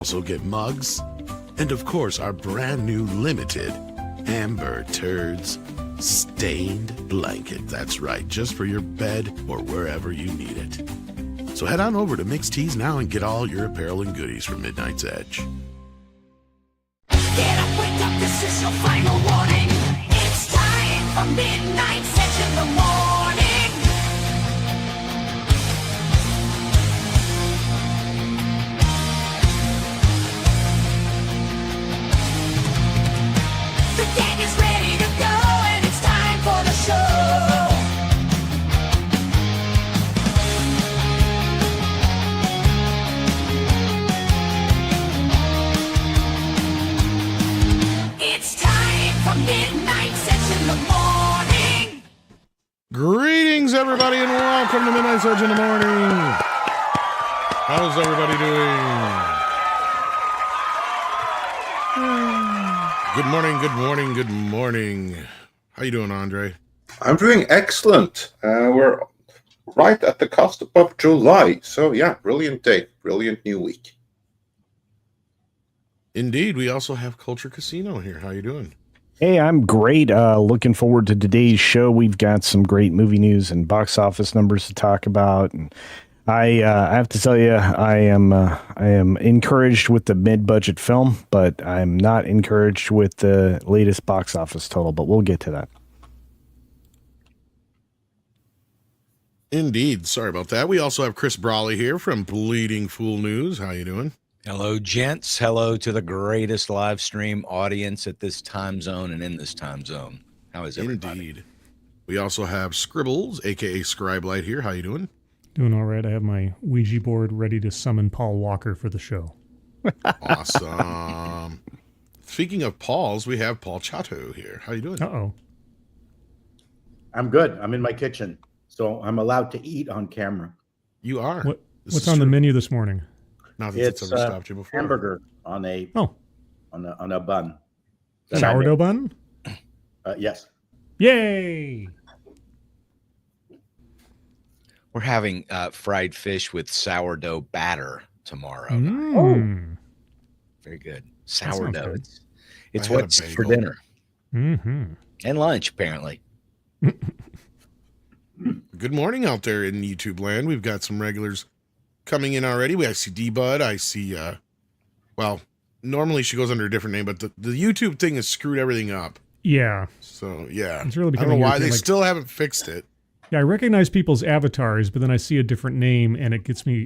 Also get mugs, and of course our brand new limited Amber Turds stained blanket. That's right, just for your bed or wherever you need it. So head on over to Mixed Tees now and get all your apparel and goodies from Midnight's Edge. Get up, wake up, this is your final warning. It's time for Midnight's Edge in the morning. The gang is ready to go and it's time for the show. It's time for Midnight's Edge in the morning. Greetings, everybody, and welcome to Midnight's Edge in the morning. How's everybody doing? Good morning, good morning, good morning. How you doing, Andre? I'm doing excellent. We're right at the cusp of July. So, yeah, brilliant day. Brilliant new week. Indeed, we also have Culture Casino here. How you doing? Hey, I'm great. Looking forward to today's show. We've got some great movie news and box office numbers to talk about. And I have to tell you, I am encouraged with the mid-budget film, but I'm not encouraged with the latest box office total. But we'll get to that. Indeed. Sorry about that. We also have Chris Brawley here from Bleeding Fool News. How you doing? Hello, gents. Hello to the greatest live stream audience at this time zone and in this time zone. How is everybody? Indeed. We also have Scribbles, a.k.a. Scribelight here. How you doing? Doing all right. I have my Ouija board ready to summon Paul Walker for the show. Awesome. Speaking of Pauls, we have Paul Chato here. How you doing? Uh-oh. I'm good. I'm in my kitchen, so I'm allowed to eat on camera. You are. What's on the menu this morning? Nothing It's that's ever stopped you before. hamburger on a on a bun. that I Sourdough bun? made. Yes. Yay! We're having fried fish with sourdough batter tomorrow. Mm. Very good. sounds Sourdough. good. It's I had a what's for bagel. dinner Mm-hmm. and lunch, apparently. Good morning out there in YouTube land. We've got some regulars coming in already. I see D-Bud. I see, well, normally she goes under a different name, but the YouTube thing has screwed everything up. Yeah. So, yeah. It's really I don't know becoming why. irritating, They like- still haven't fixed it. Yeah, I recognize people's avatars, but then I see a different name, and it gives me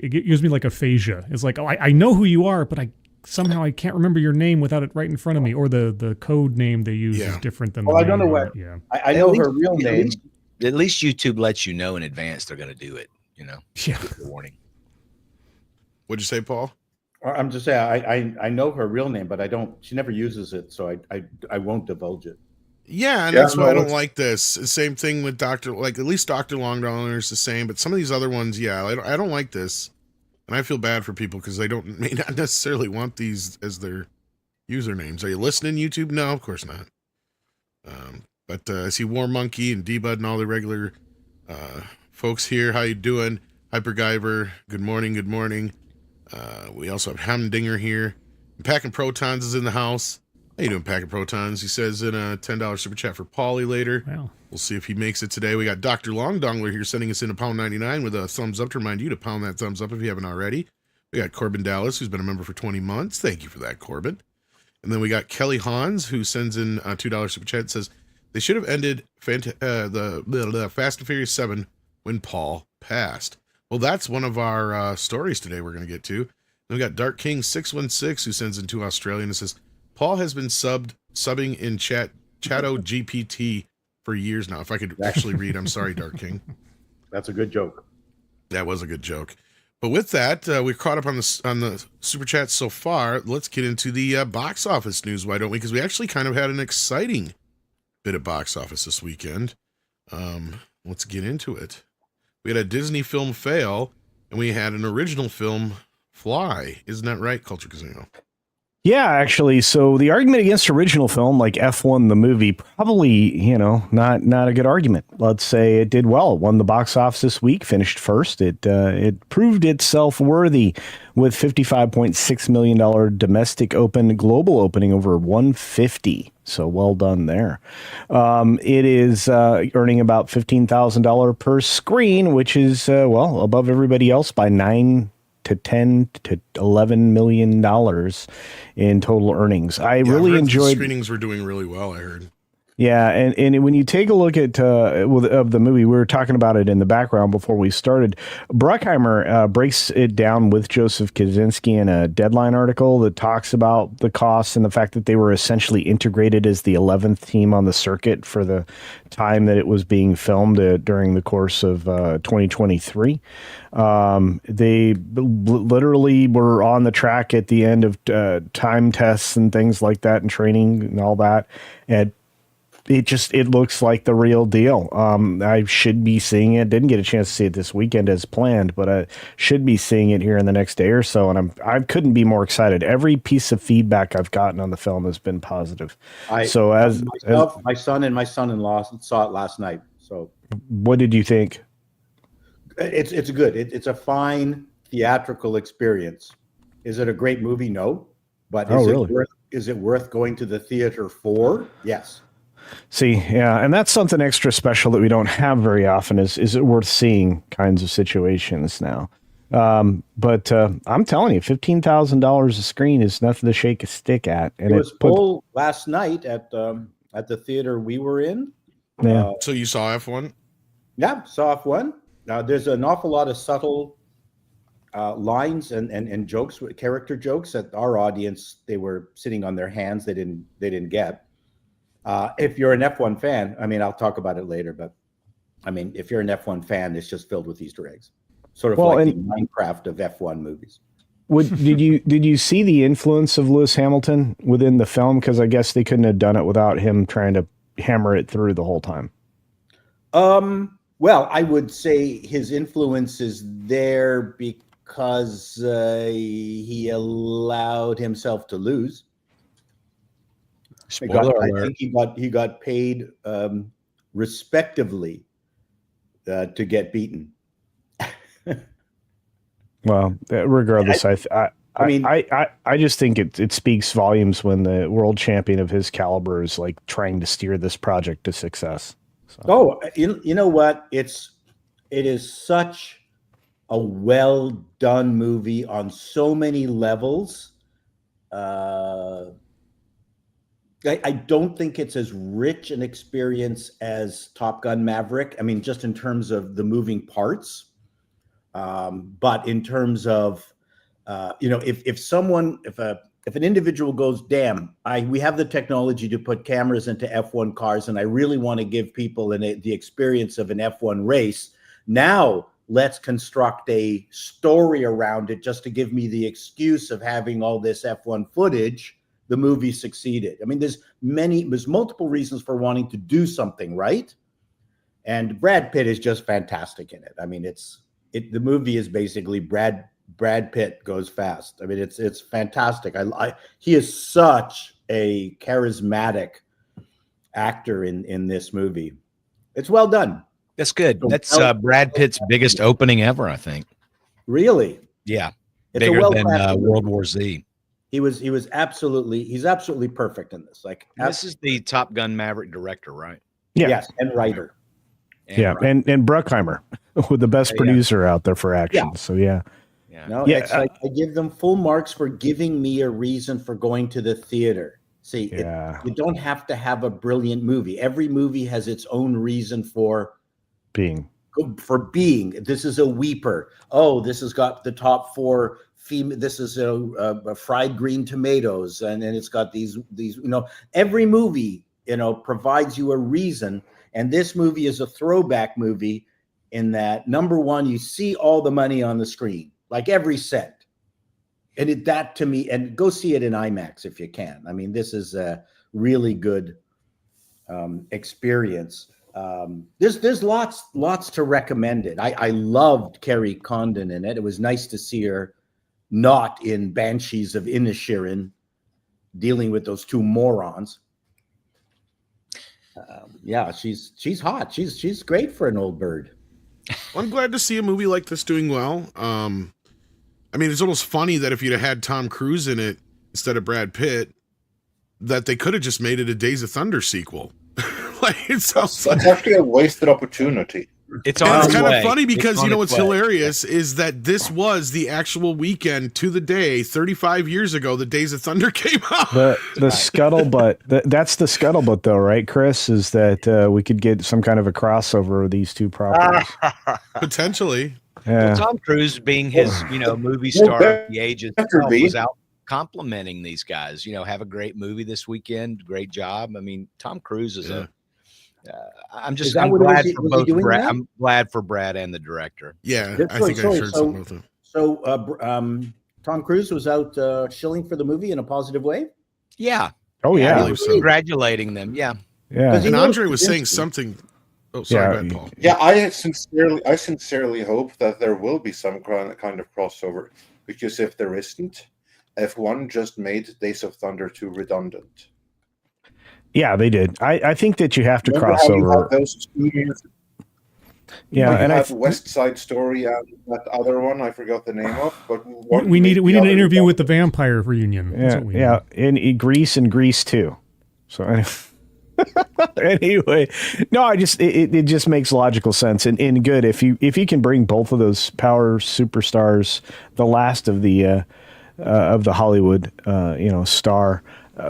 like aphasia. It's like, oh, I know who you are, but somehow I can't remember your name without it right in front of me, or the code name they use Yeah. is different than. Well, the I don't name. know what- Yeah. I know her real At name. least- At least YouTube lets you know in advance they're going to do it. You know, Yeah. give the warning. What'd you say, Paul? I'm just saying I know her real name, but I don't. She never uses it, so I won't divulge it. Yeah, and Yeah, that's why no, I don't it's- like this. Same thing with at least Dr. Long Dollar is the same, but some of these other ones, yeah, I don't like this. And I feel bad for people because they may not necessarily want these as their usernames. Are you listening, YouTube? No, of course not. But I see War Monkey and D-Bud and all the regular folks here. How you doing? Hypergiver, good morning, good morning. We also have Hamdinger here. Packing Protons is in the house. How you doing, Packing Protons? He says in a $10 super chat for Paulie later. Wow. We'll see if he makes it today. We got Dr. Long Dongler here sending us in $1.99 with a thumbs up to remind you to pound that thumbs up if you haven't already. We got Corbin Dallas, who's been a member for 20 months. Thank you for that, Corbin. And then we got Kelly Hans, who sends in a $2 super chat and says, they should have ended the Fast and Furious 7 when Paul passed. Well, that's one of our stories today we're going to get to. Then we got Dark King 616 who sends in to Australia and says, Paul has been subbing in Chato GPT for years now. If I could actually read, I'm sorry, Dark King. That's a good joke. That was a good joke. But with that, we're caught up on the super chats so far. Let's get into the box office news, why don't we? Because we actually kind of had an exciting bit of box office this weekend. Let's get into it. We had a Disney film fail, and we had an original film fly. Isn't that right, Culture Casino? Yeah, actually. So the argument against original film, like F1 the movie, probably, not a good argument. Let's say it did well, won the box office this week, finished first. It proved itself worthy with $55.6 million domestic global opening over 150. So well done there. It is earning about $15,000 per screen, which is above everybody else by 9 to 10 to 11 million dollars in total earnings. I I've really heard the enjoyed. screenings were doing really well. I heard. Yeah, and when you take a look at of the movie, we were talking about it in the background before we started. Bruckheimer breaks it down with Joseph Kaczynski in a Deadline article that talks about the costs and the fact that they were essentially integrated as the 11th team on the circuit for the time that it was being filmed during the course of 2023. They literally were on the track at the end of time tests and things like that and training and all that. And it looks like the real deal. I should be seeing it. Didn't get a chance to see it this weekend as planned, but I should be seeing it here in the next day or so. And I couldn't be more excited. Every piece of feedback I've gotten on the film has been positive. My son and my son-in-law saw it last night. So what did you think? It's good. It's a fine theatrical experience. Is it a great movie? No, but is it worth going to the theater for? Yes. See, yeah, and that's something extra special that we don't have very often is it worth seeing kinds of situations now. But I'm telling you, $15,000 a screen is nothing to shake a stick at. And it was full last night at the theater we were in. Yeah. So you saw F1? Yeah, saw F1. Now there's an awful lot of subtle lines and jokes, character jokes that our audience, they were sitting on their hands. They didn't get. If you're an F1 fan, I mean, I'll talk about it later, but I mean, if you're an F1 fan, it's just filled with Easter eggs, sort of like the Minecraft of F1 movies. Did you see the influence of Lewis Hamilton within the film? Because I guess they couldn't have done it without him trying to hammer it through the whole time. Well, I would say his influence is there because he allowed himself to lose. I think he got paid respectively to get beaten. Well, regardless, I just think it speaks volumes when the world champion of his caliber is like trying to steer this project to success. So. Oh, you know what? It is such a well done movie on so many levels. I don't think it's as rich an experience as Top Gun Maverick. I mean, just in terms of the moving parts, but in terms of if an individual goes, damn, we have the technology to put cameras into F1 cars, and I really want to give people the experience of an F1 race. Now let's construct a story around it just to give me the excuse of having all this F1 footage. The movie succeeded. I mean, there's multiple reasons for wanting to do something, right? And Brad Pitt is just fantastic in it. I mean, the movie is basically Brad Pitt goes fast. I mean, it's fantastic. He is such a charismatic actor in this movie. It's well done. That's good. That's Brad Pitt's biggest opening ever, I think. Really? Yeah, it's bigger than World War Z. He's absolutely perfect in this. This is the Top Gun Maverick director, right? Yeah. Yes, and writer. And Bruckheimer, with the best producer out there for action. Yeah. So yeah. It's like I give them full marks for giving me a reason for going to the theater. See, you don't have to have a brilliant movie. Every movie has its own reason for being. This is a weeper. Oh, this has got the top 4 female. This is a fried green tomatoes, and it's got these. Every movie provides you a reason, and this movie is a throwback movie in that, number one, you see all the money on the screen, like every cent. And that to me, and go see it in IMAX if you can. I mean, this is a really good experience. There's lots to recommend it. I loved Kerry Condon in it. It was nice to see her not in Banshees of Inisherin. dealing with those two morons. Yeah, she's hot. She's great for an old bird. I'm glad to see a movie like this doing well. I mean, it's almost funny that if you'd have had Tom Cruise in it instead of Brad Pitt, that they could have just made it a Days of Thunder sequel. Like, it sounds like That's actually a wasted opportunity. It's and on it's its kind way. of funny It's because on you know its what's way. hilarious is that this was the actual weekend to the day 35 years ago that Days of Thunder came out. The scuttlebutt. That's the scuttlebutt, though, right, Chris? Is that we could get some kind of a crossover of these two properties? Potentially. Yeah. Well, Tom Cruise, being his movie star at the age of better 12, be. was out complimenting these guys. Have a great movie this weekend. Great job. I mean, Tom Cruise is Yeah. I'm Is that what glad was he- for was he both doing Brad. that? I'm glad for Brad and the director. Yeah, That's I think right. I heard something about that. So Tom Cruise was out shilling for the movie in a positive way. Yeah. Oh I yeah. believe so. Congratulating them. Yeah. Yeah. Because he And knows Andre was saying Kaczynski. something. Oh, sorry, Yeah, go ahead, Paul. Yeah, I sincerely hope that there will be some kind of crossover, because if there isn't, F1 just made Days of Thunder 2 redundant. Yeah, they did. I think that you have to Remember cross how you over. had those two years? Yeah, Like, you and had West Side Story and that other one I forgot the name of, but one We need made we the need an other interview with the redundant. vampire reunion. That's yeah, what we yeah, in Greece and Greece too. So anyway, no, it just makes logical sense and good if you can bring both of those power superstars, the last of the Hollywood star,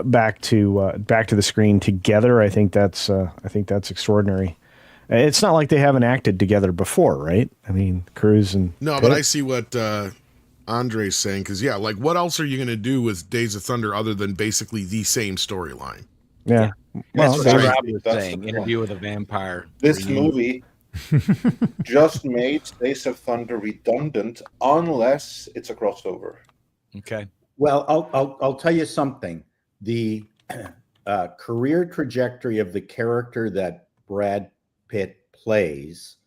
back to the screen together. I think that's extraordinary. It's not like they haven't acted together before, right? I mean, Cruise and No, Pitt. but I see what Andre's saying, because, yeah, like, what else are you going to do with Days of Thunder other than basically the same storyline? Yeah. That's Well, what there's- Rob was that's saying. the Interview with a vampire. This reunion. movie just made Days of Thunder redundant unless it's a crossover. Okay. Well, I'll tell you something. The career trajectory of the character that Brad Pitt plays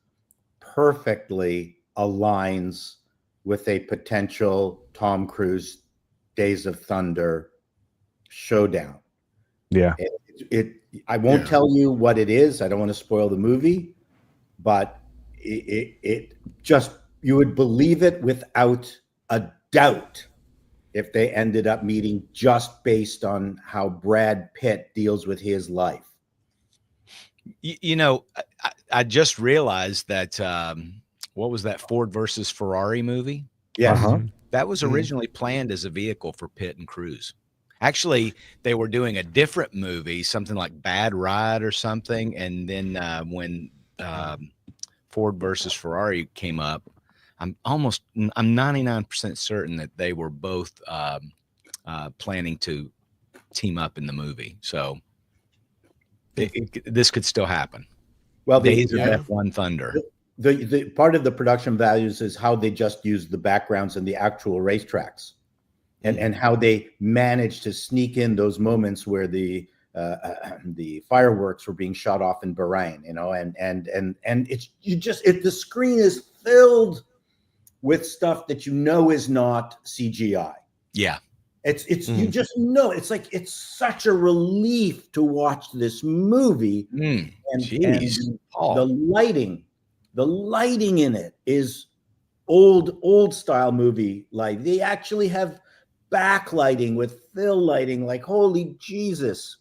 perfectly aligns with a potential Tom Cruise Days of Thunder showdown. yeah. I won't Yeah. tell you what it is. I don't want to spoil the movie, but it just, you would believe it without a doubt if they ended up meeting just based on how Brad Pitt deals with his life. I just realized that what was that Ford versus Ferrari movie? Yes. Uh-huh. That was Mhm. originally planned as a vehicle for Pitt and Cruise. Actually, they were doing a different movie, something like Bad Ride or something. And then when Ford versus Ferrari came up, I'm 99% certain that they were both planning to team up in the movie. So this could still happen. Well, Days of yeah. F1 Thunder. the part of the production values is how they just use the backgrounds and the actual racetracks, and how they managed to sneak in those moments where the fireworks were being shot off in Bahrain, and it's the screen is filled with stuff that is not CGI. Yeah. It's you just know, it's like, it's such a relief to watch this movie. And Paul. the lighting in it is old style movie. Like, they actually have backlighting with fill lighting. Like, holy Jesus.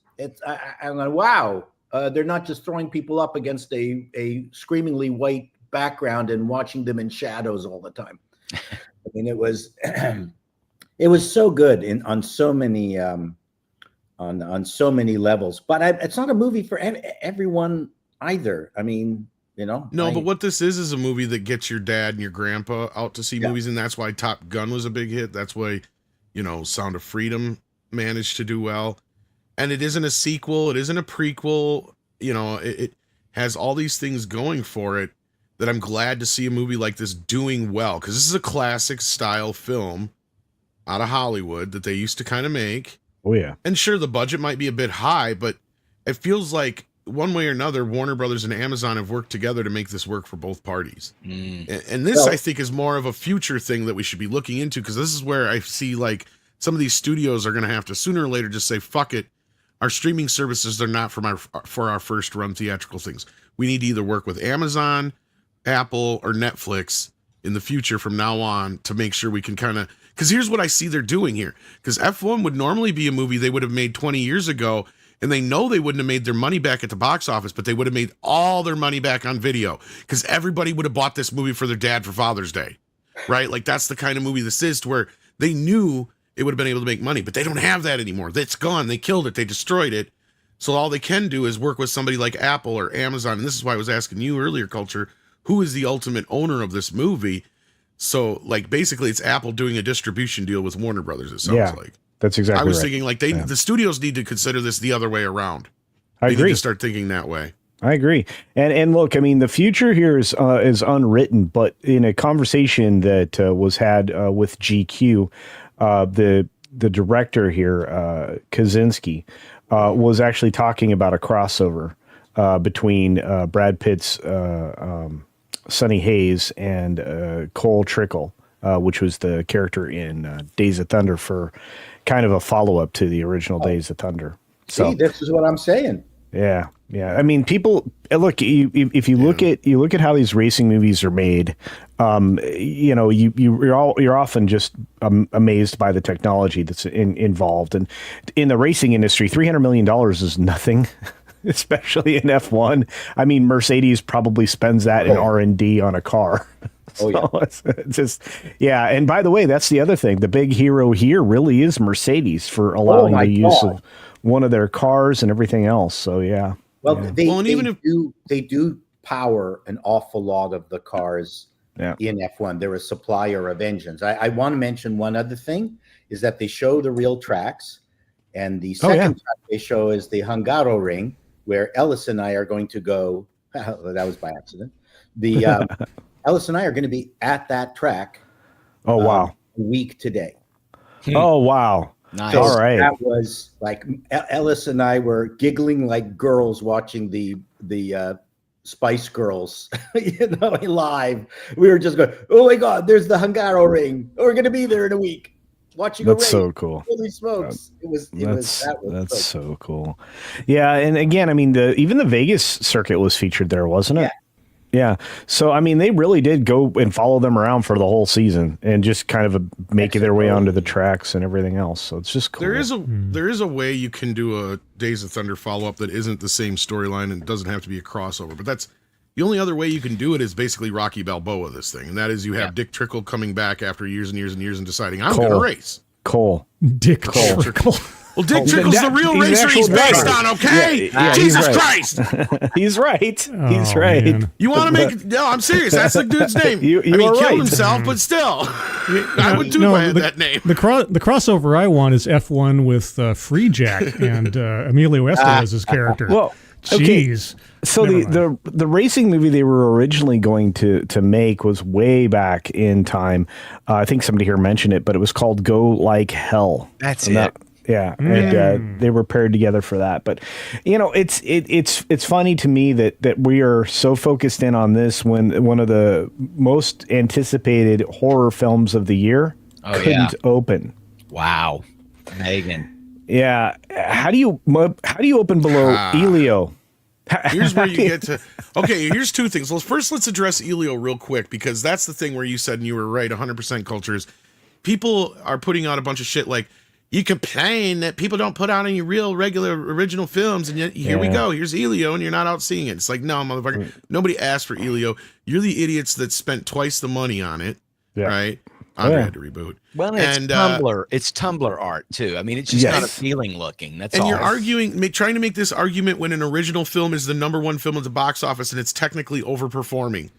I'm like, wow. They're not just throwing people up against a screamingly white background and watching them in shadows all the time. I mean, it was it was so good on so many on so many levels. But it's not a movie for everyone either. I mean, No, but what this is a movie that gets your dad and your grandpa out to see movies, and that's why Top Gun was a big hit. That's why, Sound of Freedom managed to do well. And it isn't a sequel, it isn't a prequel, it has all these things going for it that I'm glad to see a movie like this doing well, because this is a classic style film out of Hollywood that they used to kind of make. Oh yeah. And sure, the budget might be a bit high, but it feels like one way or another, Warner Brothers and Amazon have worked together to make this work for both parties. And this, I think, is more of a future thing that we should be looking into, because this is where I see, like, some of these studios are going to have to sooner or later just say, fuck it. Our streaming services are not for our first run theatrical things. We need to either work with Amazon, Apple, or Netflix in the future from now on to make sure we can kind of, because here's what I see they're doing here. Because F1 would normally be a movie they would have made 20 years ago, and they know they wouldn't have made their money back at the box office, but they would have made all their money back on video because everybody would have bought this movie for their dad for Father's Day, right? Like that's the kind of movie this is, to where they knew it would have been able to make money, but they don't have that anymore. That's gone. They killed it. They destroyed it. So all they can do is work with somebody like Apple or Amazon. And this is why I was asking you earlier, Culture, who is the ultimate owner of this movie? So like basically it's Apple doing a distribution deal with Warner Brothers, it sounds like. That's exactly I was right. thinking like the studios need to consider this the other way around. I They agree. need to start thinking that way. I agree. And look, I mean, the future here is unwritten, but in a conversation that was had with GQ, the director here, Kaczynski, was actually talking about a crossover between Brad Pitt's Sonny Hayes and Cole Trickle, which was the character in Days of Thunder, for kind of a follow-up to the original Days of Thunder. So See, this is what I'm saying. yeah. I mean, people look. If you look at how these racing movies are made, you're often just amazed by the technology that's involved. And in the racing industry, $300 million is nothing, especially in F1. I mean, Mercedes probably spends that in R&D on a car. Oh, yeah. So it's just, yeah. And by the way, that's the other thing. The big hero here really is Mercedes for allowing my the use God. of one of their cars and everything else. So yeah. Well, Yeah. they do power an awful lot of the cars in F1. They're a supplier of engines. I want to mention one other thing is that they show the real tracks, and the second track they show is the Hungaroring, where Ellis and I are going to go. That was by accident. The Ellis and I are going to be at that track. Oh wow! A week today. Oh wow! Nice. So All right. That was like Ellis and I were giggling like girls watching the Spice Girls, live. We were just going, "Oh my God, there's the Hungaroring. We're going to be there in a week, watching That's a race." so cool. Holy smokes! That's so cool. Yeah, and again, I mean, even the Vegas circuit was featured there, wasn't it? Yeah. So I mean, they really did go and follow them around for the whole season and just kind of make their way onto the tracks and everything else. So it's just cool. There is a way you can do a Days of Thunder follow up that isn't the same storyline and doesn't have to be a crossover. But that's the only other way you can do it is basically Rocky Balboa, this thing, and that is you have Dick Trickle coming back after years and years and years and deciding I'm going to race. Dick Trickle. Well, Dick Trickle's the real racer he's based on, okay? Jesus Christ. He's right. Oh, He's right. man. You want to make... No, I'm serious. That's the dude's name. You I mean, are he killed right. himself, but still. I would too if I had that name. The crossover I want is F1 with Free Jack and Emilio Estevez's character. Well, okay. Jeez. So the racing movie they were originally going to make was way back in time. I think somebody here mentioned it, but it was called Go Like Hell. That's And it. and they were paired together for that. But it's funny to me that we are so focused in on this when one of the most anticipated horror films of the year couldn't open. Wow. Megan. Yeah, how do you open below Elio? Here's where you get to. Okay, here's two things. Well, first, let's address Elio real quick because that's the thing where you said, and you were right, 100% cultures. People are putting out a bunch of shit like, you complain that people don't put out any real, regular, original films, and yet here we go. Here's Elio, and you're not out seeing it. It's like, no, motherfucker. Nobody asked for Elio. You're the idiots that spent twice the money on it, right? Andre had to reboot. Well, it's Tumblr. It's Tumblr art too. I mean, it's just not appealing looking. That's all. And you're arguing, trying to make this argument when an original film is the #1 film at the box office, and it's technically overperforming.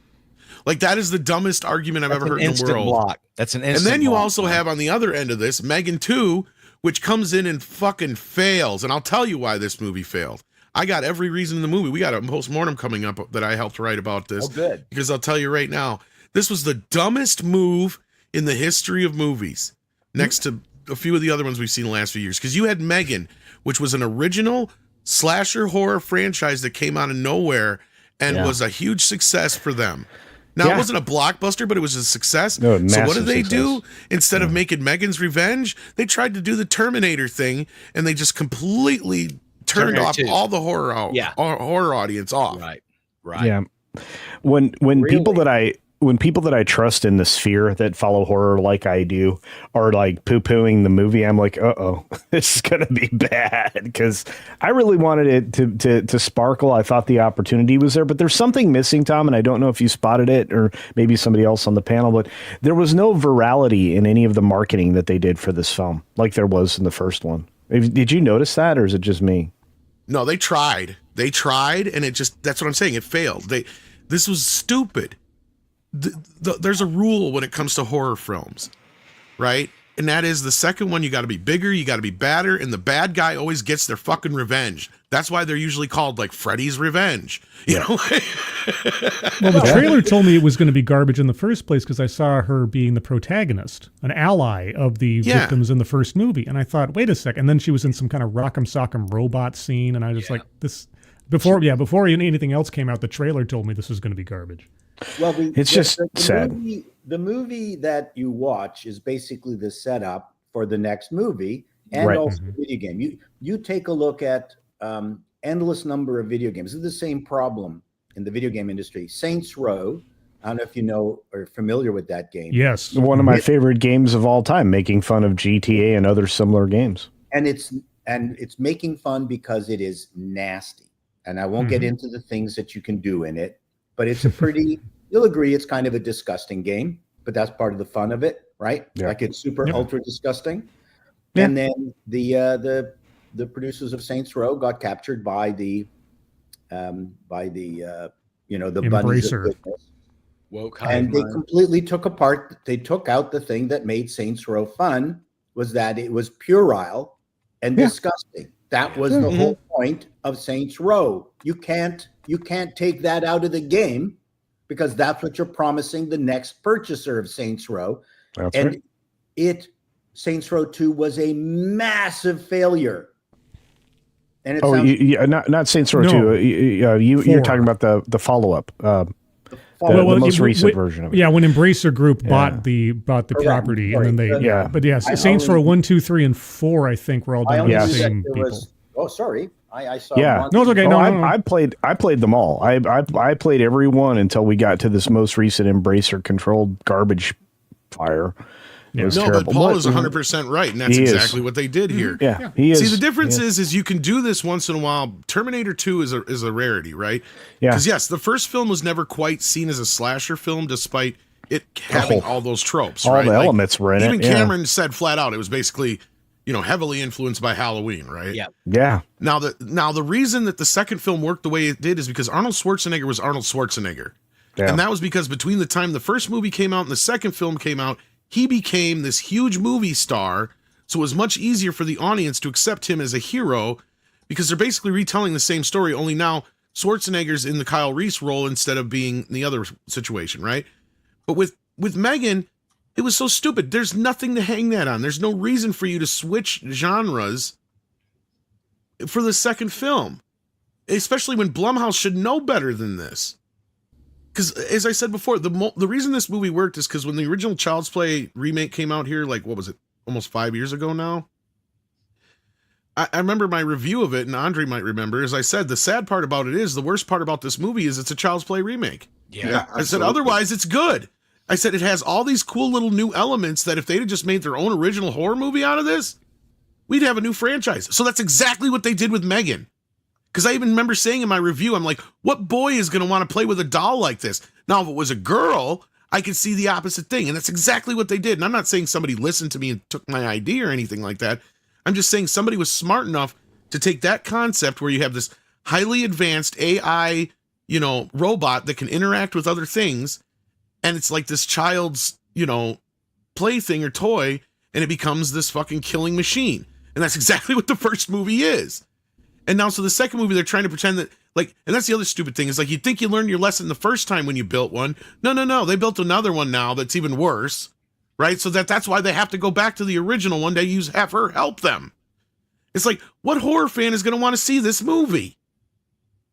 Like that is the dumbest argument I've ever heard in the world. Block. That's an instant And then you block, also have on the other end of this Megan 2, which comes in and fucking fails. And I'll tell you why this movie failed. I got every reason in the movie. We got a postmortem coming up that I helped write about this. Oh, good. Because I'll tell you right now, this was the dumbest move in the history of movies, next to a few of the other ones we've seen in the last few years. Because you had Megan, which was an original slasher horror franchise that came out of nowhere and was a huge success for them. Now, Yeah. it wasn't a blockbuster, but it was a success. No, So what massive did they success. do? Instead of making Megan's Revenge, they tried to do the Terminator thing, and they just completely turned Terminator off 2. all the horror audience off. Right. Yeah. When people that I trust in the sphere that follow horror like I do are like poo-pooing the movie, I'm like, uh-oh, this is gonna be bad, because I really wanted it to sparkle. I thought the opportunity was there, but there's something missing, Tom, and I don't know if you spotted it or maybe somebody else on the panel, but there was no virality in any of the marketing that they did for this film like there was in the first one. Did you notice that, or is it just me? No, they tried, and that's what I'm saying. It failed. This was stupid. There's a rule when it comes to horror films, right? And that is the second one, you got to be bigger, you got to be badder, and the bad guy always gets their fucking revenge. That's why they're usually called like Freddy's Revenge. You know? Well, the trailer told me it was going to be garbage in the first place because I saw her being the protagonist, an ally of the victims in the first movie. And I thought, wait a second. And then she was in some kind of rock'em sock'em robot scene. And I was like, this, before anything else came out, the trailer told me this was going to be garbage. Well, It's just sad. The movie that you watch is basically the setup for the next movie and Right. also the video game. You take a look at endless number of video games. This is the same problem in the video game industry. Saints Row. I don't know if you know or familiar with that game. Yes. One of my favorite games of all time, making fun of GTA and other similar games. And it's making fun because it is nasty. And I won't get into the things that you can do in it, but it's a pretty, you'll agree it's kind of a disgusting game, but that's part of the fun of it, right? Yeah. Like it's super ultra disgusting. Yeah. And then the producers of Saints Row got captured by the bunnies of Embracer. goodness. Woke And they mind. completely took out the thing that made Saints Row fun, was that it was puerile and disgusting. That was the whole point of Saints Row. You can't take that out of the game because that's what you're promising the next purchaser of Saints Row. That's And right. Saints Row 2 was a massive failure. And it Oh, sounds not Saints Row No. 2. You're Four. talking about the follow-up, the Well, most recent when- version of it. Yeah, when Embracer Group Yeah. bought the property, and then they sorry. but yes, I Saints Row only- 1, 2, 3, and 4, I think were all I done only by the knew that same there people. was. Oh, sorry. I saw. Yeah. one. No, it's okay. Oh, No, I played them all. I played every one until we got to this most recent Embracer controlled garbage fire. It was No, terrible. but Paul is 100% right, and that's He is. exactly what they did here. Yeah, he is. See, the difference yeah. is you can do this once in a while. Terminator 2 is a rarity, right? Yeah. Because yes, the first film was never quite seen as a slasher film, despite it having all those tropes. all right? the Like, elements were in even it. Yeah. Cameron said flat out it was basically, heavily influenced by Halloween, right? Yeah. Yeah. Now the reason that the second film worked the way it did is because Arnold Schwarzenegger was Arnold Schwarzenegger. Yeah. And that was because between the time the first movie came out and the second film came out, he became this huge movie star. So it was much easier for the audience to accept him as a hero because they're basically retelling the same story, only now Schwarzenegger's in the Kyle Reese role instead of being the other situation, right? But with Megan, it was so stupid. There's nothing to hang that on. There's no reason for you to switch genres for the second film, especially when Blumhouse should know better than this. Because, as I said before, the reason this movie worked is because when the original Child's Play remake came out here, like, what was it, almost 5 years ago now? I remember my review of it, and Andre might remember, as I said, the sad part about it is, the worst part about this movie is it's a Child's Play remake. Yeah. I said, otherwise, it's good. I said, it has all these cool little new elements that if they'd have just made their own original horror movie out of this, we'd have a new franchise. So that's exactly what they did with Megan. Because I even remember saying in my review, I'm like, what boy is going to want to play with a doll like this? Now, if it was a girl, I could see the opposite thing. And that's exactly what they did. And I'm not saying somebody listened to me and took my idea or anything like that. I'm just saying somebody was smart enough to take that concept where you have this highly advanced AI, robot that can interact with other things. And it's like this child's, plaything or toy. And it becomes this fucking killing machine. And that's exactly what the first movie is. And now, so the second movie, they're trying to pretend that, like, and that's the other stupid thing, is like, you'd think you learned your lesson the first time when you built one. No. They built another one now that's even worse, right? So that's why they have to go back to the original one to have her help them. It's like, what horror fan is going to want to see this movie?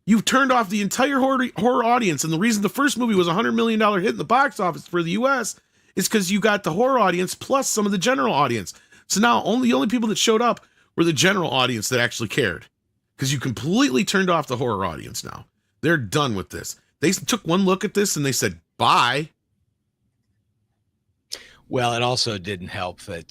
You've turned off the entire horror audience. And the reason the first movie was a $100 million hit in the box office for the US is because you got the horror audience plus some of the general audience. So now the only people that showed up were the general audience that actually cared. Because you completely turned off the horror audience now. They're done with this. They took one look at this and they said, bye. Well, it also didn't help that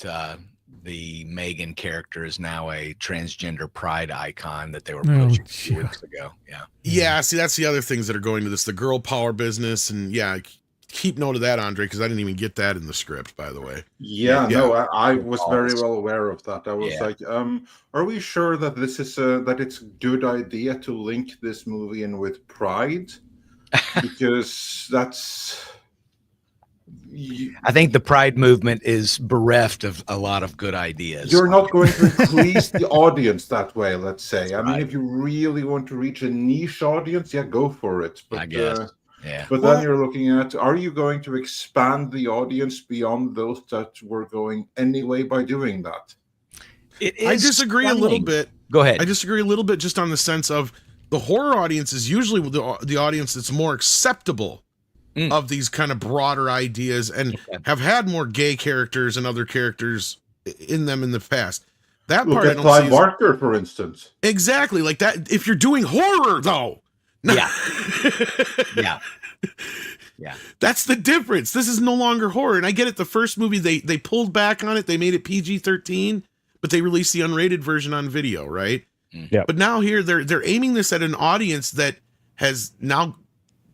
the Megan character is now a transgender pride icon that they were pushing a few weeks ago. Yeah. Yeah, see, that's the other things that are going to this, the girl power business. And yeah, keep note of that, Andre, because I didn't even get that in the script, by the way. Yeah, no, I was very well aware of that. I was like, are we sure that this is that it's a good idea to link this movie in with Pride? Because that's... I think the Pride movement is bereft of a lot of good ideas. You're not going to please the audience that way, let's say. I mean, if you really want to reach a niche audience, yeah, go for it. But, I guess. Yeah. But then you're looking at, are you going to expand the audience beyond those that were going anyway by doing that? I disagree a little bit. Go ahead. I disagree a little bit just on the sense of the horror audience is usually the audience that's more acceptable of these kind of broader ideas and have had more gay characters and other characters in them in the past. That Look part at I don't Clive see Barker, for instance. Exactly like that. If you're doing horror, though, yeah, yeah, that's the difference. This is no longer horror, and I get it. The first movie they pulled back on it. They made it PG-13, but they released the unrated version on video, right? Yeah. But now here they're aiming this at an audience that has now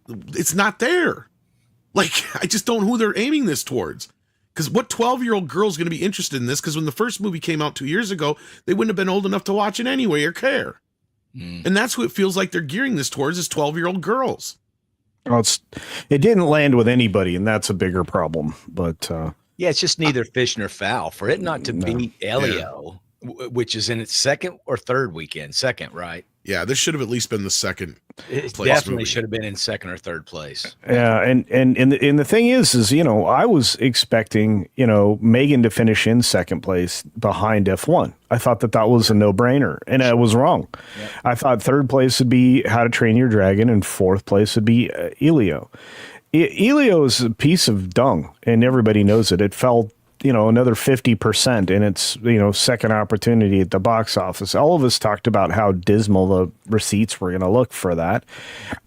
it's not there. Like, I just don't know who they're aiming this towards. Because what 12-year-old girl is going to be interested in this? Because when the first movie came out 2 years ago, they wouldn't have been old enough to watch it anyway or care. And that's who it feels like they're gearing this towards is 12-year-old girls. Well, it didn't land with anybody, and that's a bigger problem. But yeah, it's just neither fish nor foul for it not to beat Elio, which is in its second or third weekend. Second, right? Yeah, this should have at least been the second. It definitely should have been in second or third place. Yeah, and the thing is I was expecting Megan to finish in second place behind F1. I thought that was a no-brainer, and I was wrong. Yeah. I thought third place would be How to Train Your Dragon, and fourth place would be Elio. Elio is a piece of dung, and everybody knows it. It fell another 50% in its, second opportunity at the box office. All of us talked about how dismal the receipts were going to look for that.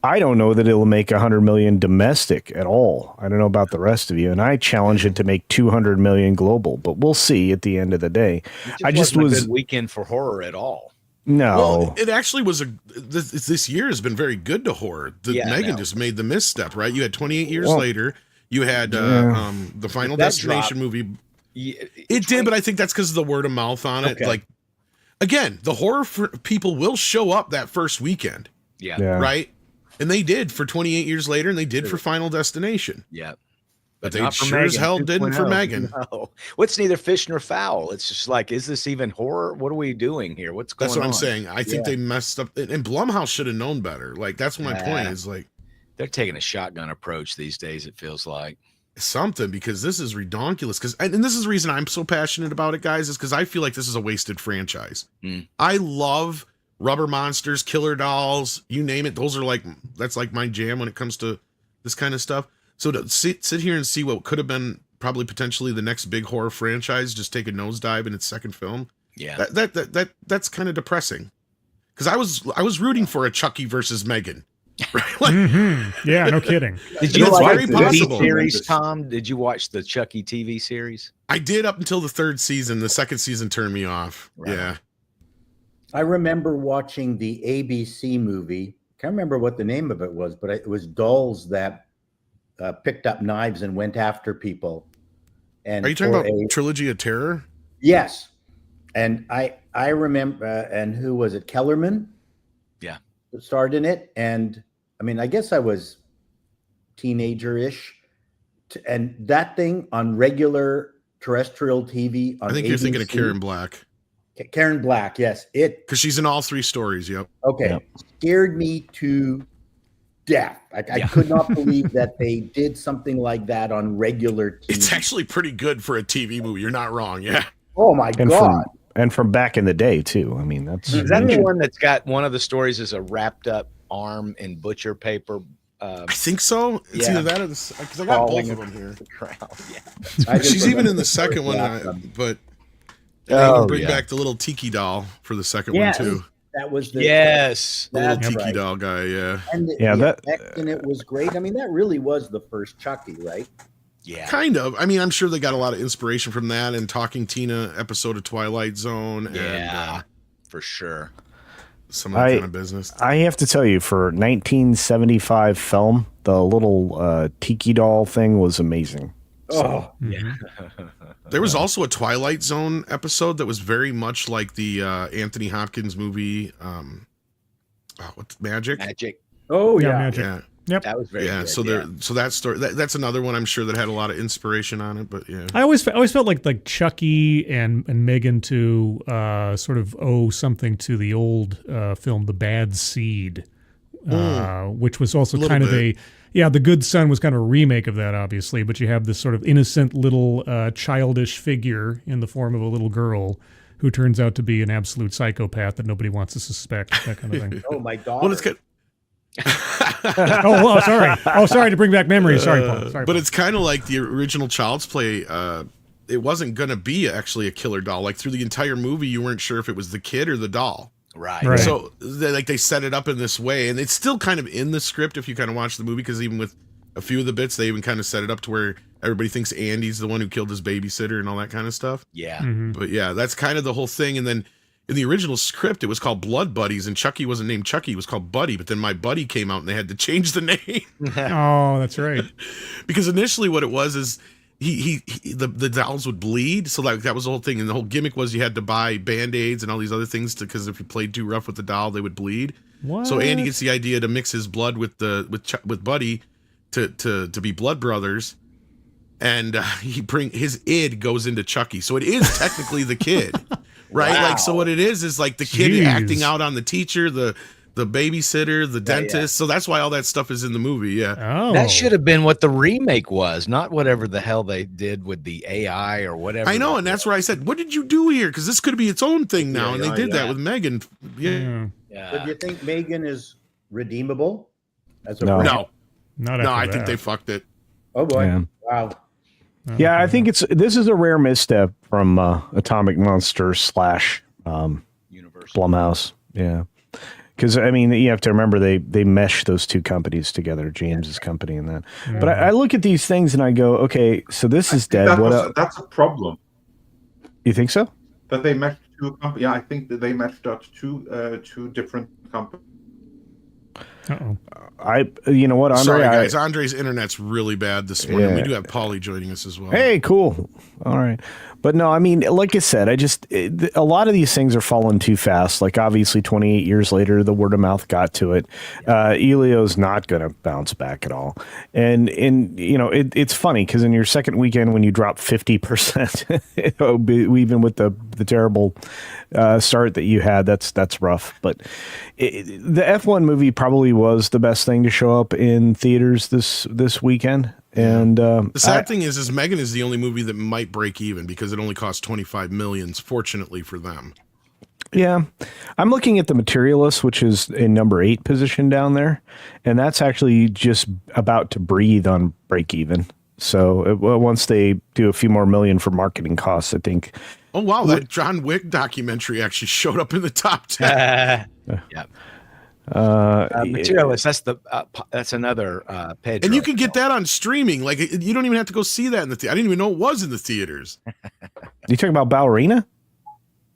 I don't know that it'll make 100 million domestic at all. I don't know about the rest of you. And I challenge it to make 200 million global, but we'll see at the end of the day. I just was a good weekend for horror at all. No, well, it actually was this year has been very good to horror. Megan just made the misstep, right? You had 28 years later. You had the Final Destination movie. It did, but I think that's because of the word of mouth on it. Like, again, the horror people will show up that first weekend. Yeah. Right? And they did for 28 years later, and they did for Final Destination. Yeah. But they sure as hell didn't for Megan. No. What's neither fish nor foul? It's just like, is this even horror? What are we doing here? What's going on? That's what I'm saying. I think they messed up. And Blumhouse should have known better. Like, that's my point is like. They're taking a shotgun approach these days, it feels like. Something, because this is redonkulous. And this is the reason I'm so passionate about it, guys, is because I feel like this is a wasted franchise. I love Rubber Monsters, Killer Dolls, you name it. That's like my jam when it comes to this kind of stuff. So to sit here and see what could have been probably potentially the next big horror franchise just take a nosedive in its second film. Yeah. That's kind of depressing. Because I was rooting for a Chucky versus Megan. Right? Like, yeah, no kidding. Did you watch the TV series, Tom? Did you watch the Chucky TV series? I did up until the third season. The second season turned me off. Right. Yeah. I remember watching the ABC movie. Can't remember what the name of it was, but it was dolls that picked up knives and went after people. And are you talking about Trilogy of Terror? Yes. And I remember, and who was it? Kellerman? Yeah. Starred in it. And I mean, I guess I was teenager-ish. And that thing on regular terrestrial TV on I think ABC, you're thinking of Karen Black. Karen Black, yes. Because she's in all three stories, yep. Okay. Yep. Scared me to death. I could not believe that they did something like that on regular TV. It's actually pretty good for a TV movie. You're not wrong, yeah. Oh, my God. And from back in the day, too. I mean, that's... Is that the one that's got one of the stories is a wrapped up arm in butcher paper. I think so. It's Yeah. either that or because I got Falling both of them here. Yeah. She's even in the second one, but they even bring back the little tiki doll for the second one too. That was the Yes. The little that's tiki right. doll guy, yeah. And the effect in it was great. I mean, that really was the first Chucky, right? Yeah. Kind of. I mean, I'm sure they got a lot of inspiration from that and Talking Tina episode of Twilight Zone. Yeah, and, for sure. Some of that kind of business. I have to tell you, for 1975 film, the little tiki doll thing was amazing. Oh, yeah. There was also a Twilight Zone episode that was very much like the Anthony Hopkins movie. What's Magic? Magic. Oh yeah, Magic. Yeah. Yep. That was very good. So that story that's another one I'm sure that had a lot of inspiration on it. But yeah, I always felt like Chucky and Megan to sort of owe something to the old film The Bad Seed, which was also kind of The Good Son was kind of a remake of that, obviously, but you have this sort of innocent little childish figure in the form of a little girl who turns out to be an absolute psychopath that nobody wants to suspect, that kind of thing. Oh, my daughter. well, it's good. Sorry to bring back memories. Sorry, Paul. Sorry, but it's kind of like the original Child's Play. It wasn't gonna be actually a killer doll. Like through the entire movie, you weren't sure if it was the kid or the doll. Right. So they set it up in this way, and it's still kind of in the script if you kind of watch the movie, because even with a few of the bits, they even kind of set it up to where everybody thinks Andy's the one who killed his babysitter and all that kind of stuff. Yeah. But yeah, that's kind of the whole thing. And then in the original script, it was called Blood Buddies, and Chucky wasn't named Chucky; it was called Buddy. But then My Buddy came out, and they had to change the name. Oh, that's right. Because initially, what it was is the dolls would bleed, so like that was the whole thing, and the whole gimmick was you had to buy Band-Aids and all these other things because if you played too rough with the doll, they would bleed. What? So Andy gets the idea to mix his blood with Buddy to be blood brothers, and his id goes into Chucky, so it is technically the kid, right? Wow. Like, so what it is like the kid Jeez. acting out on the teacher, the babysitter, the dentist. yeah. So that's why all that stuff is in the movie. Yeah. Oh, That should have been what the remake was, not whatever the hell they did with the AI or whatever. I know, and that's where I said, "What did you do here?" Because this could be its own thing now, Yeah, and they yeah, did that yeah. with Megan. Yeah, Yeah. But do you think Megan is redeemable? As a No. brand? no, Not no, after I think that. they fucked it. Oh boy! Yeah. Wow. Yeah, I think this is a rare misstep from Atomic Monster / Universal. Blumhouse. Yeah. Because, I mean, you have to remember they mesh those two companies together, James's company and that. But I look at these things and I go, okay, so this is dead. That's a problem. You think so? That they matched two companies. Yeah, I think that they matched up two different companies. Uh-oh. You know what, Andre? Sorry, guys. Andre's internet's really bad this morning. Yeah. We do have Paulie joining us as well. Hey, cool. All right. But no, I mean, like I said, a lot of these things are falling too fast. Like, obviously, 28 years later, the word of mouth got to it. Elio's not going to bounce back at all. And you know, it's funny because in your second weekend, when you drop 50%, even with the terrible start that you had, that's rough. But the F1 movie probably was the best thing to show up in theaters this weekend. And the sad thing is Megan is the only movie that might break even because it only cost $25 million. Fortunately for them. Yeah, I'm looking at The Materialist, which is in number 8 position down there, and that's actually just about to breathe on break even. So once they do a few more million for marketing costs, I think. Oh wow, that John Wick documentary actually showed up in the top 10. Yeah. Materialist. That's another Pedro. And you can get that on streaming. Like, you don't even have to go see that in the theater. I didn't even know it was in the theaters. You talking about Ballerina?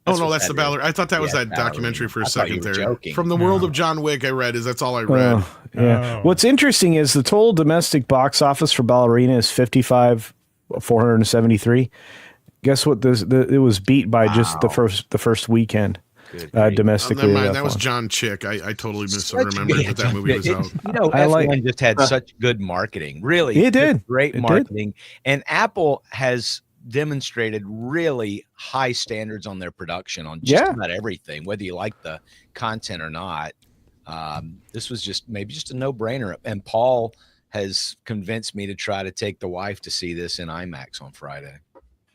That's the Ballerina. I thought that was that documentary for a second there. joking. From the world of John Wick, I read that's all I read. Yeah. Oh. What's interesting is the total domestic box office for Ballerina is 55,473. Guess what? It was beat by just the first weekend. Domestically. Never mind, that was John Chick. I totally misremembered that movie was out. You know, F1 just had such good marketing. Really, It did. great It marketing, and Apple has demonstrated really high standards on their production on just about everything, whether you like the content or not. This was just a no-brainer, and Paul has convinced me to try to take the wife to see this in IMAX on Friday.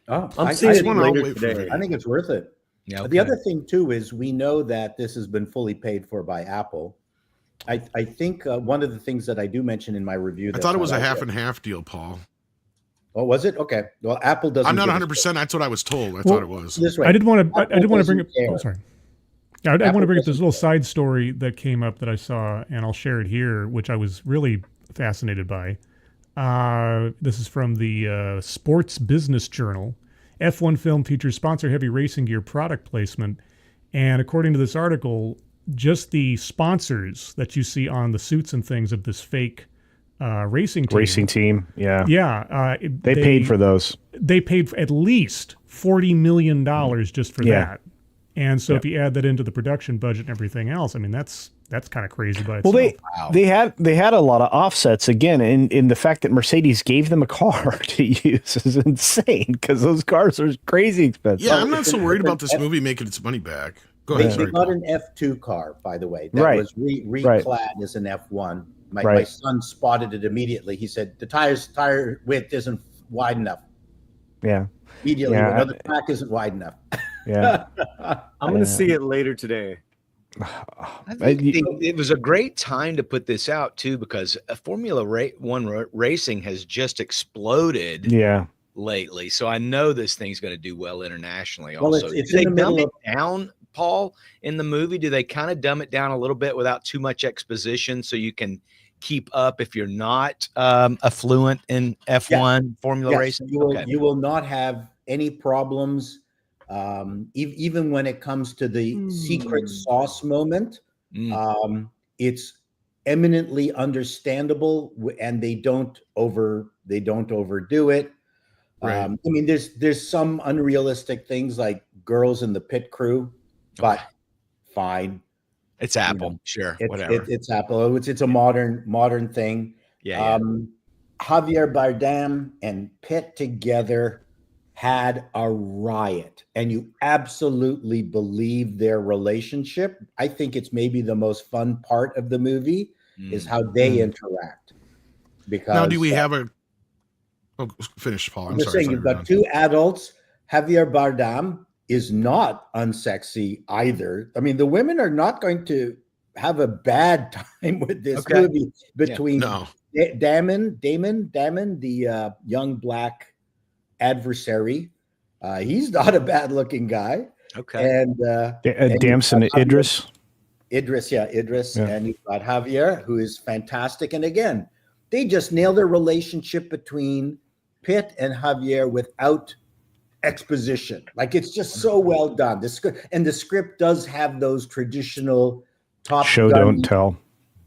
Oh, I'm seeing it later wait for today. it. I think it's worth it. Yeah. The other thing too is we know that this has been fully paid for by Apple. I think one of the things that I do mention in my review. I thought it was a half and half deal, Paul. Oh, was it? Okay. Well, Apple doesn't. I'm not give us 100%. That's what I was told. I Well, thought it was. this way. I did want to. I Apple did want to bring doesn't up. care. Oh, sorry. I want to Apple bring up this doesn't little care. side story that came up that I saw, and I'll share it here, which I was really fascinated by. This is from the Sports Business Journal. F1 film features sponsor-heavy racing gear product placement, and according to this article, just the sponsors that you see on the suits and things of this fake racing team. Yeah. Yeah, They paid for those. They paid at least $40 million just for Yeah. that. And so if you add that into the production budget and everything else, I mean, that's kind of crazy by Well, itself. they had a lot of offsets again, in the fact that Mercedes gave them a car to use is insane because those cars are crazy expensive. Yeah, I'm not so worried about this movie making its money back. Go They, ahead. they Sorry, got Paul. an F2 car, by the way, that Right. was reclad as an F1. My son spotted it immediately. He said, the tire width isn't wide enough. Yeah. Immediately, Yeah, another track isn't wide enough. Yeah. I'm going to see it later today. I think it was a great time to put this out too, because Formula One racing has just exploded Yeah. lately. So I know this thing's going to do well internationally. Well, Also, it's do in they the dumb middle it down, Paul, in the movie? Do they kind of dumb it down a little bit without too much exposition, so you can keep up if you're not affluent in F1 Formula Yes, racing? you will not have any problems. Even when it comes to the secret sauce moment, it's eminently understandable, and they don't overdo it. Right. I mean, there's some unrealistic things like girls in the pit crew, but fine. It's Apple, sure, It's, whatever. it's Apple. It's a modern thing. Yeah. Javier Bardem and Pitt together had a riot, and you absolutely believe their relationship. I think it's maybe the most fun part of the movie is how they interact. Because Now, do we have a? Oh, finish, Paul. I'm just saying, you've got two adults. Javier Bardem is not unsexy either. I mean, the women are not going to have a bad time with this movie between Damon, the young black adversary. He's not a bad-looking guy. Okay. And Damson Idris. Idris, and you've got Javier, who is fantastic. And again, they just nail their relationship between Pitt and Javier without exposition. Like, it's just so well done. The script does have those traditional Top Show Gun, don't tell.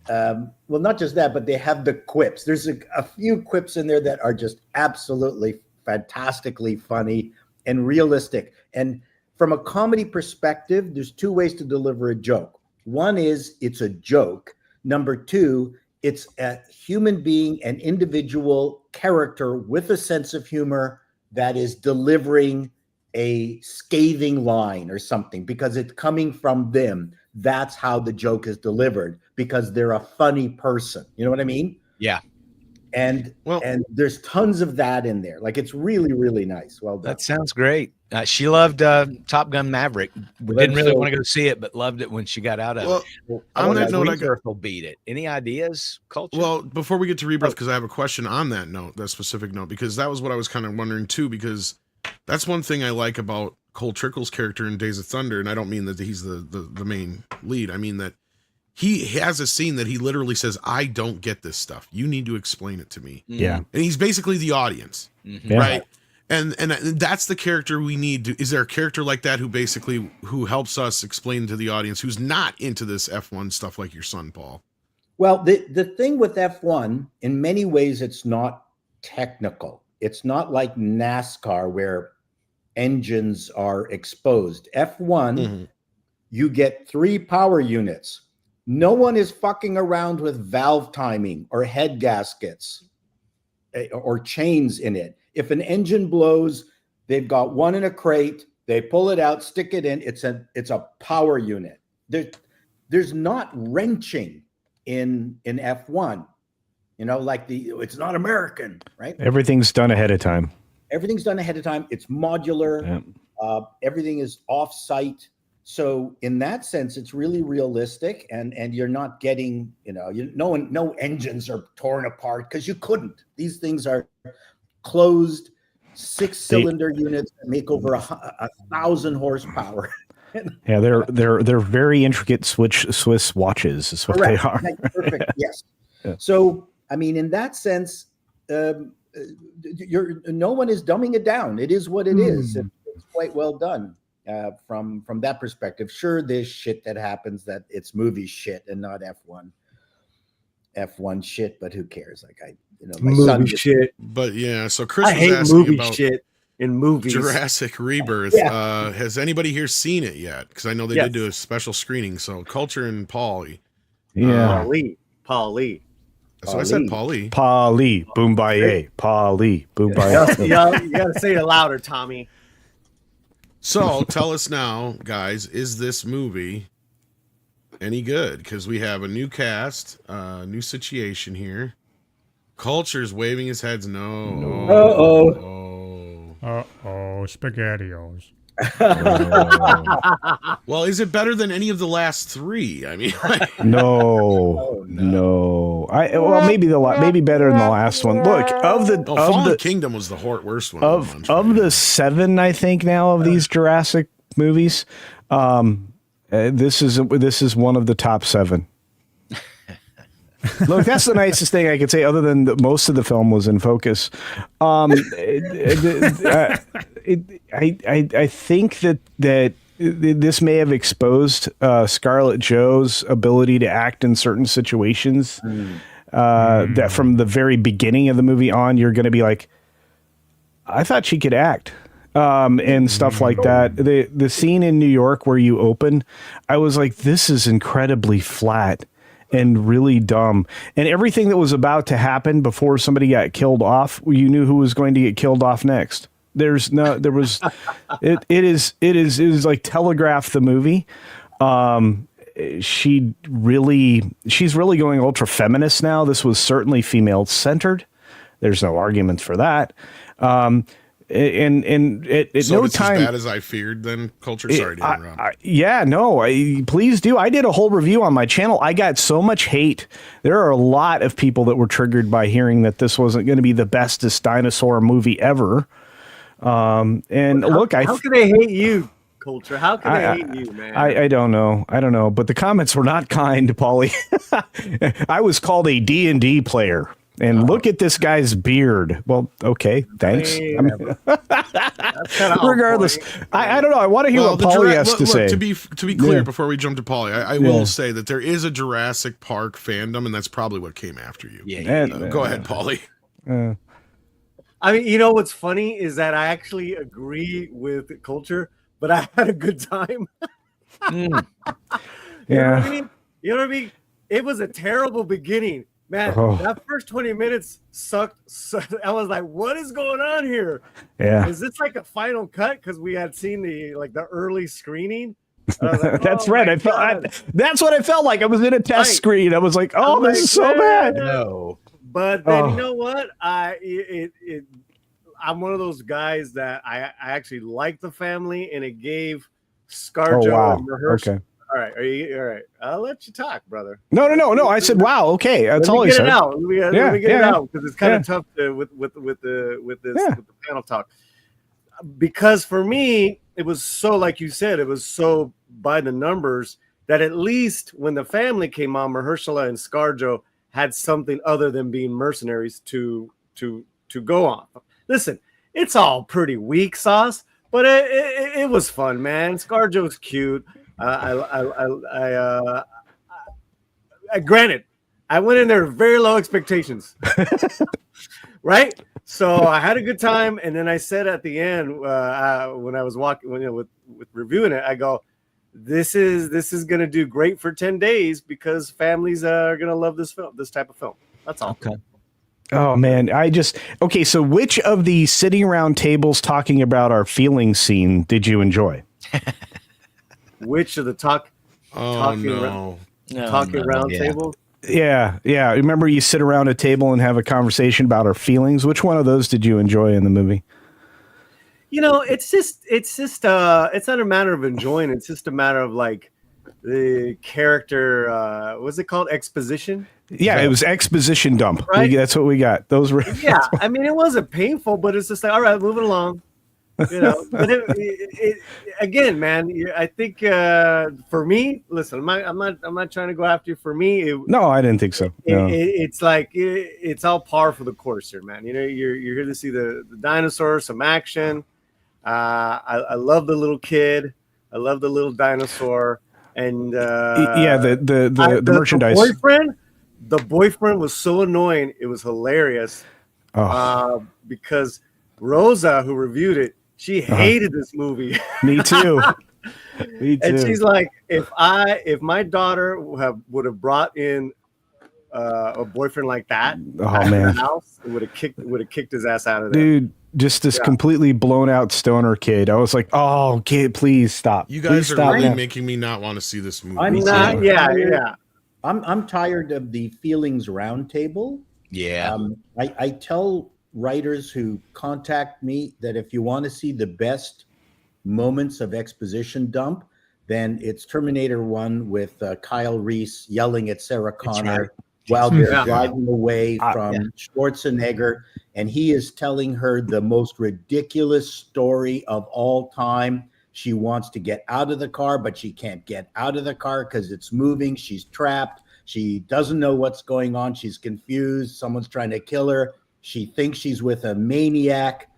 well, not just that, but they have the quips. There's a few quips in there that are just absolutely fantastically funny and realistic. And from a comedy perspective, there's two ways to deliver a joke. One is it's a joke. Number two, it's a human being, an individual character with a sense of humor that is delivering a scathing line or something because it's coming from them. That's how the joke is delivered, because they're a funny person. You know what I mean? Yeah. And there's tons of that in there. Like, it's really, really nice. Well done. That sounds great. She loved Top Gun Maverick. We didn't really want to go see it, but loved it when she got out of it. On that note, Rebirth will beat it. Any ideas, Culture? Well, before we get to Rebirth, because I have a question on that note, that specific note, because that was what I was kind of wondering too, because that's one thing I like about Cole Trickle's character in Days of Thunder, and I don't mean that he's the main lead. I mean that he has a scene that he literally says, "I don't get this stuff. You need to explain it to me." Yeah. And he's basically the audience, right? And that's the character we need. Is there a character like that who helps us explain to the audience who's not into this F1 stuff like your son, Paul? Well, the thing with F1, in many ways, it's not technical. It's not like NASCAR where engines are exposed. F1, you get 3 power units. No one is fucking around with valve timing or head gaskets or chains in it. If an engine blows, they've got one in a crate. They pull it out, stick it in. It's a power unit. There's not wrenching in F1. You know, like it's not American, right? Everything's done ahead of time. Everything's done ahead of time. It's modular. Yeah. Everything is off-site. So in that sense, it's really realistic, and you're not getting, no engines are torn apart because you couldn't. These things are closed 6-cylinder units that make over 1,000 horsepower. Yeah, they're very intricate Swiss watches is what they are. Perfect. Yes. Yeah. So I mean, in that sense, no one is dumbing it down. It is what it is. It's quite well done. From that perspective, sure, there's shit that happens that it's movie shit and not F1 shit, but who cares? Like my son movie shit. But yeah, so Chris I was hate asking movie about shit in movies. Jurassic Rebirth. Yeah. Has anybody here seen it yet? Because I know they did do a special screening. So Culture and Paulie. Yeah. Paul Lee. So I said Paulie. Paulie, Boombaye. Paulie, Boombaye. You gotta say it louder, Tommy. So tell us now, guys, is this movie any good? Because we have a new cast, new situation here. Culture's waving his heads no. SpaghettiOs. Well, is it better than any of the last three? I mean, No. Maybe better than the last one. Look, Fallen Kingdom was the worst one of the 7, I think now of these Jurassic movies. This is one of the top 7. Look, that's the nicest thing I could say, other than most of the film was in focus. I think that this may have exposed Scarlett Jo's ability to act in certain situations. That from the very beginning of the movie on, you're going to be like, I thought she could act. And stuff like that. The scene in New York where you open, I was like, this is incredibly flat and really dumb. And everything that was about to happen before somebody got killed off, you knew who was going to get killed off next. It is like telegraph the movie. She's really going ultra feminist now. This was certainly female centered. There's no argument for that. And at so no it's time, as bad as I feared. Then Culture, sorry to interrupt. Please do. I did a whole review on my channel. I got so much hate. There are a lot of people that were triggered by hearing that this wasn't going to be the bestest dinosaur movie ever. How can they hate you, Culture? How can they hate you, man? I don't know. But the comments were not kind, Paulie. I was called a D&D player. And look at this guy's beard. Well, okay, thanks. Regardless, I don't know. I want to hear what Paulie has to say. To be clear, before we jump to Paulie, I will say that there is a Jurassic Park fandom, and that's probably what came after you. Go ahead, Paulie. I mean, you know what's funny is that I actually agree with Culture, but I had a good time. You know what I mean? It was a terrible beginning. Man, that first 20 minutes sucked. I was like, what is going on here? Yeah. Is this like a final cut? Because we had seen the early screening. Like, that's right. That's what I felt like. I was in a test screen. I was like, this is so bad. No. But then you know what? I'm one of those guys that I actually like the family, and it gave ScarJo and Mahershala. Okay. All right, are you all right? I'll let you talk, brother. No. I said, wow. Okay, that's all I said. Let me get it out because it's kind of tough with the panel talk. Because for me, it was so, like you said, it was so by the numbers that at least when the family came on, Mahershala and ScarJo had something other than being mercenaries to go on. Listen, it's all pretty weak sauce, but it was fun, man. ScarJo's cute. Granted, I went in there with very low expectations, right? So I had a good time, and then I said at the end when I was with reviewing it, I go, "This is gonna do great for 10 days because families are gonna love this type of film." That's all. Okay. Oh man, so which of the sitting around tables talking about our feelings scene did you enjoy? Which of the talking round table? Yeah. Remember, you sit around a table and have a conversation about our feelings. Which one of those did you enjoy in the movie? it's just it's not a matter of enjoying. It's just a matter of like the character. What's it called? Exposition. Yeah, it was exposition dump. Right? That's what we got. Those were. Yeah, I mean, it wasn't painful, but it's just like, all right, moving along. But again, man, I think for me, listen, I'm not trying to go after you. For me, no, I didn't think so. No. It's like it's all par for the course here, man. You're here to see the dinosaurs, some action. I love the little kid. I love the little dinosaur, and the merchandise. The boyfriend was so annoying. It was hilarious because Rosa, who reviewed it, she hated this movie. Me too. Me too. And she's like, if my daughter would have brought in a boyfriend like that in the house, it would have kicked his ass out of there. Dude, just this completely blown out stoner kid. I was like, oh, kid, please stop. You guys are really making me not want to see this movie. I'm tired of the feelings roundtable. Yeah. I tell writers who contact me that if you want to see the best moments of exposition dump, then it's Terminator 1 with Kyle Reese yelling at Sarah Connor while they're driving away from Schwarzenegger, and he is telling her the most ridiculous story of all time. She wants to get out of the car, but she can't get out of the car because it's moving. She's trapped. She doesn't know what's going on. She's confused. Someone's trying to kill her. She thinks she's with a maniac.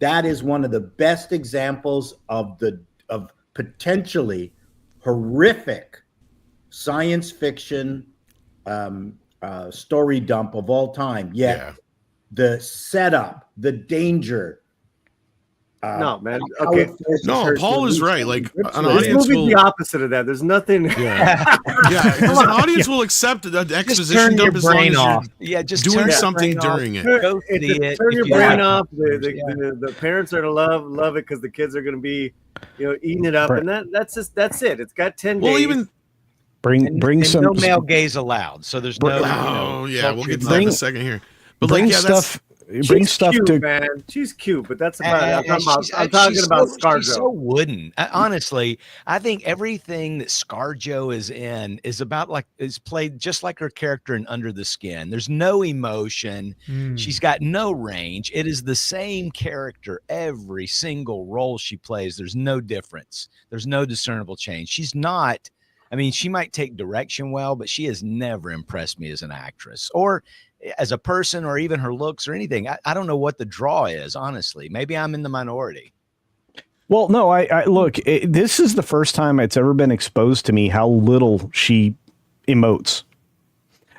That is one of the best examples of potentially horrific science fiction story dump of all time. Yet the setup, the danger. No, man. Okay. No, Paul is right. Like an this movie's the opposite of that. There's nothing. Because an audience will accept that exposition dump as long as you're just doing something during it. Go see it. Turn your brain off. The parents are to love it because the kids are going to be, eating it up, and that's it. It's got 10 days. Well, even bring some no male gaze allowed. So there's no. We'll get to that in a second here. But bring stuff. Bring stuff cute, to man. She's cute, but that's about it. I'm talking about ScarJo. She's so wooden. Honestly, I think everything that ScarJo is in is played just like her character in Under the Skin. There's no emotion. She's got no range. It is the same character every single role she plays. There's no difference. There's no discernible change. She's not. I mean, she might take direction well, but she has never impressed me as an actress or as a person or even her looks or anything. I don't know what the draw is, honestly. Maybe I'm in the minority. Well, no, I look, this is the first time it's ever been exposed to me how little she emotes.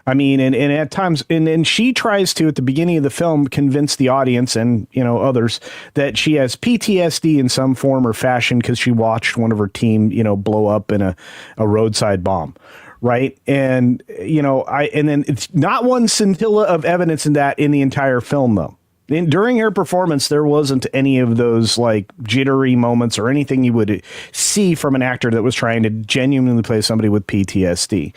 I mean, and at times, and she tries to, at the beginning of the film, convince the audience and, others that she has PTSD in some form or fashion because she watched one of her team, blow up in a roadside bomb. Right. And, and then it's not one scintilla of evidence in that in the entire film, though. During her performance, there wasn't any of those like jittery moments or anything you would see from an actor that was trying to genuinely play somebody with PTSD.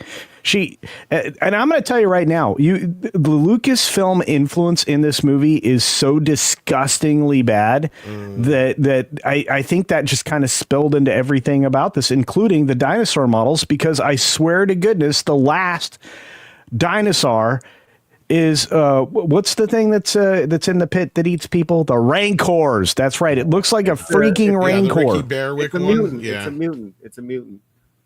And I'm going to tell you right now, the Lucasfilm influence in this movie is so disgustingly bad that I think that just kind of spilled into everything about this, including the dinosaur models, because I swear to goodness, the last dinosaur is what's the thing that's in the pit that eats people? The Rancors. That's right. It looks like a freaking Rancor. It's a mutant. Yeah. It's a mutant.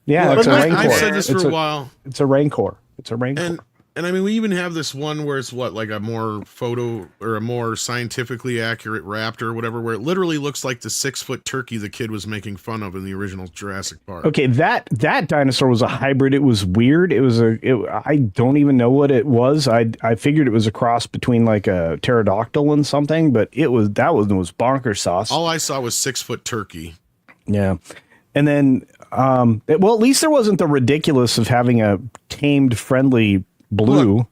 Yeah, it's a Rancor. I've said this for a while. It's a Rancor. It's a Rancor. And I mean, we even have this one where it's like a more photo or a more scientifically accurate raptor or whatever, where it literally looks like the 6-foot turkey the kid was making fun of in the original Jurassic Park. Okay, that dinosaur was a hybrid. It was weird. I don't even know what it was. I figured it was a cross between like a pterodactyl and something, but that was bonker sauce. All I saw was 6-foot turkey. Yeah. And then, well, at least there wasn't the ridiculous of having a tamed, friendly blue. Look,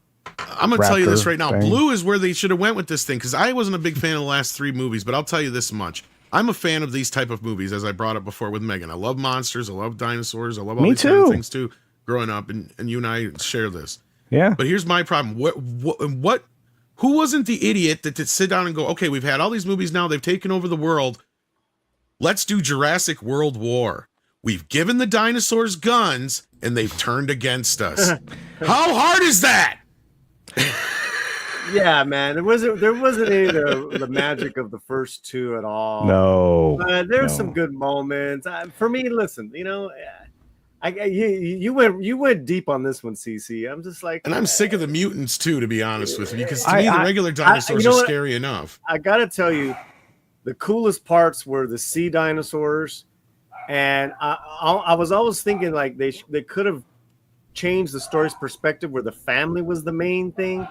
I'm gonna tell you this right now. Thing. Blue is where they should have went with this thing, because I wasn't a big fan of the last 3 movies, but I'll tell you this much. I'm a fan of these type of movies, as I brought up before with Megan. I love monsters, I love dinosaurs, I love all these kind of things too, growing up, and you and I share this. Yeah. But here's my problem. Who wasn't the idiot that sit down and go, okay, we've had all these movies now, they've taken over the world. Let's do Jurassic World War. We've given the dinosaurs guns and they've turned against us. How hard is that? Yeah, man. There wasn't any of the magic of the first two at all. No. There's some good moments. For me, listen, you went deep on this one, CC. I'm just like, and I'm sick of the mutants too, to be honest with you, because to me the regular dinosaurs are scary enough. I gotta tell you, the coolest parts were the sea dinosaurs, and I was always thinking like they could have changed the story's perspective where the family was the main thing.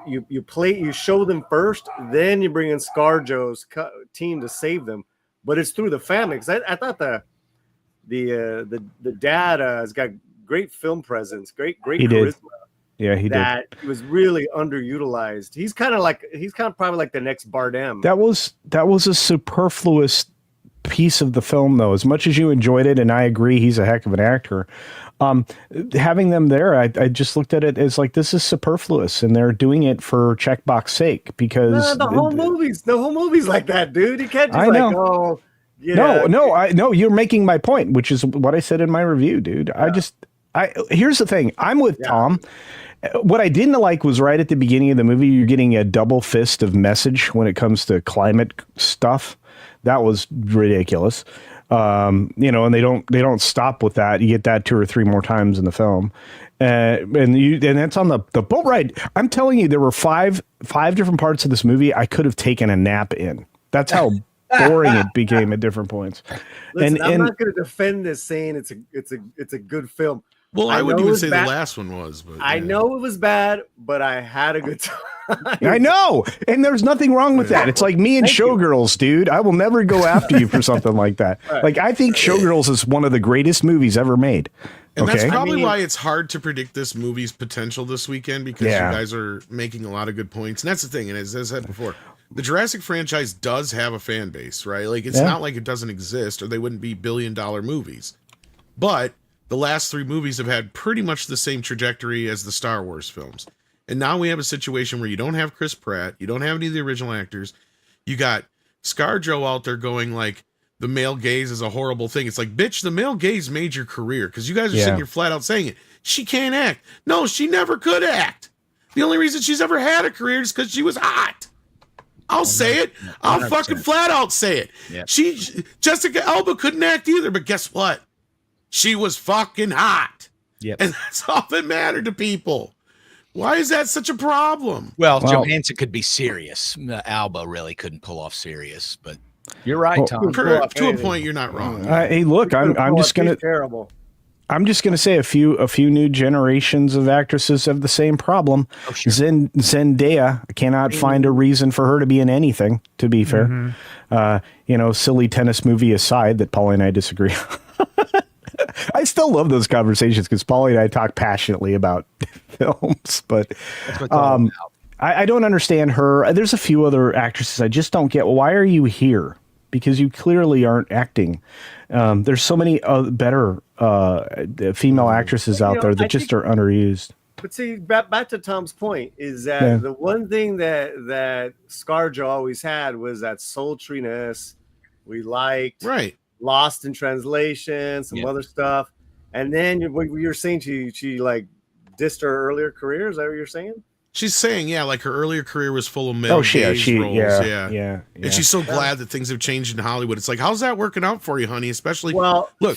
You show them first, then you bring in ScarJo's team to save them, but it's through the family. Because I thought the dad has got great film presence, great charisma. Did. Yeah, he did. He was really underutilized. He's kind of probably like the next Bardem. That was a superfluous piece of the film, though. As much as you enjoyed it, and I agree, he's a heck of an actor. Having them there, I just looked at it as like, this is superfluous, and they're doing it for checkbox sake because the whole movie's like that, dude. You can't just oh. Yeah. No, you're making my point, which is what I said in my review, dude. Yeah. Here's the thing. I'm with Tom. What I didn't like was right at the beginning of the movie, you're getting a double fist of message when it comes to climate stuff. That was ridiculous. And they don't stop with that. You get that 2 or 3 more times in the film. And that's on the boat ride. I'm telling you, there were five different parts of this movie I could have taken a nap in. That's how boring it became at different points. Listen, I'm not going to defend this saying it's a good film. Well, I wouldn't even say the last one was. But I know it was bad, but I had a good time. I know, and there's nothing wrong with that. It's like me and Showgirls, dude. I will never go after you for something like that. Right. Like, I think Showgirls is one of the greatest movies ever made. And that's probably why it's hard to predict this movie's potential this weekend, because you guys are making a lot of good points. And that's the thing. And as I said before, the Jurassic franchise does have a fan base, right? Like, it's not like it doesn't exist or they wouldn't be billion-dollar movies. But the last 3 movies have had pretty much the same trajectory as the Star Wars films. And now we have a situation where you don't have Chris Pratt, you don't have any of the original actors. You got ScarJo out there going like, the male gaze is a horrible thing. It's like, bitch, the male gaze made your career, because you guys are sitting here flat out saying it. She can't act. No, she never could act. The only reason she's ever had a career is because she was hot. I'll say it. I'll 100%. Fucking flat out say it. Yep. Jessica Alba couldn't act either, but guess what? She was fucking hot. Yep. And that's all that mattered to people. Why is that such a problem? Well, Johansson could be serious. Alba really couldn't pull off serious, but you're right, Tom. To a point, you're not wrong. Hey, look, I'm just gonna terrible. I'm just gonna say a few new generations of actresses have the same problem. Oh, sure. Zendaya, I cannot find a reason for her to be in anything. To be fair, silly tennis movie aside, that Paulie and I disagree. I still love those conversations because Paulie and I talk passionately about films, but I don't understand her. There's a few other actresses I just don't get. Why are you here? Because you clearly aren't acting. There's so many better female actresses out there that just are underused. But see, back to Tom's point is that the one thing that ScarJo always had was that sultriness we liked. Right. Lost in Translation, some other stuff. And then you're saying she like dissed her earlier career. Is that what you're saying? She's saying, like her earlier career was full of male gaze roles. Yeah. And she's so glad that things have changed in Hollywood. It's like, how's that working out for you, honey? Especially, look, we'll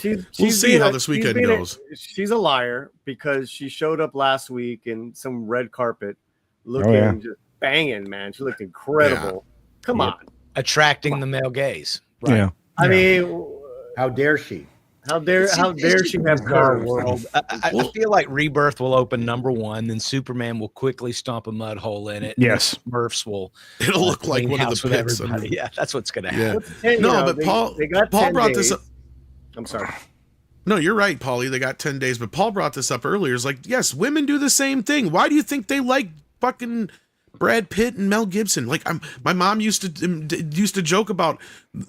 see how this weekend goes. She's a liar because she showed up last week in some red carpet looking just banging, man. She looked incredible. Come on. Attracting the male gaze. Right. Yeah. I mean, how dare she? How dare she have curves? World. I feel like Rebirth will open #1, then Superman will quickly stomp a mud hole in it. Yes, Smurfs will. It'll look like one of the pits. Yeah, that's what's going to happen. But Paul brought this up. I'm sorry. No, you're right, Paulie. They got 10 days, but Paul brought this up earlier. It's like, yes, women do the same thing. Why do you think they like fucking Brad Pitt and Mel Gibson? Like, my mom used to joke about,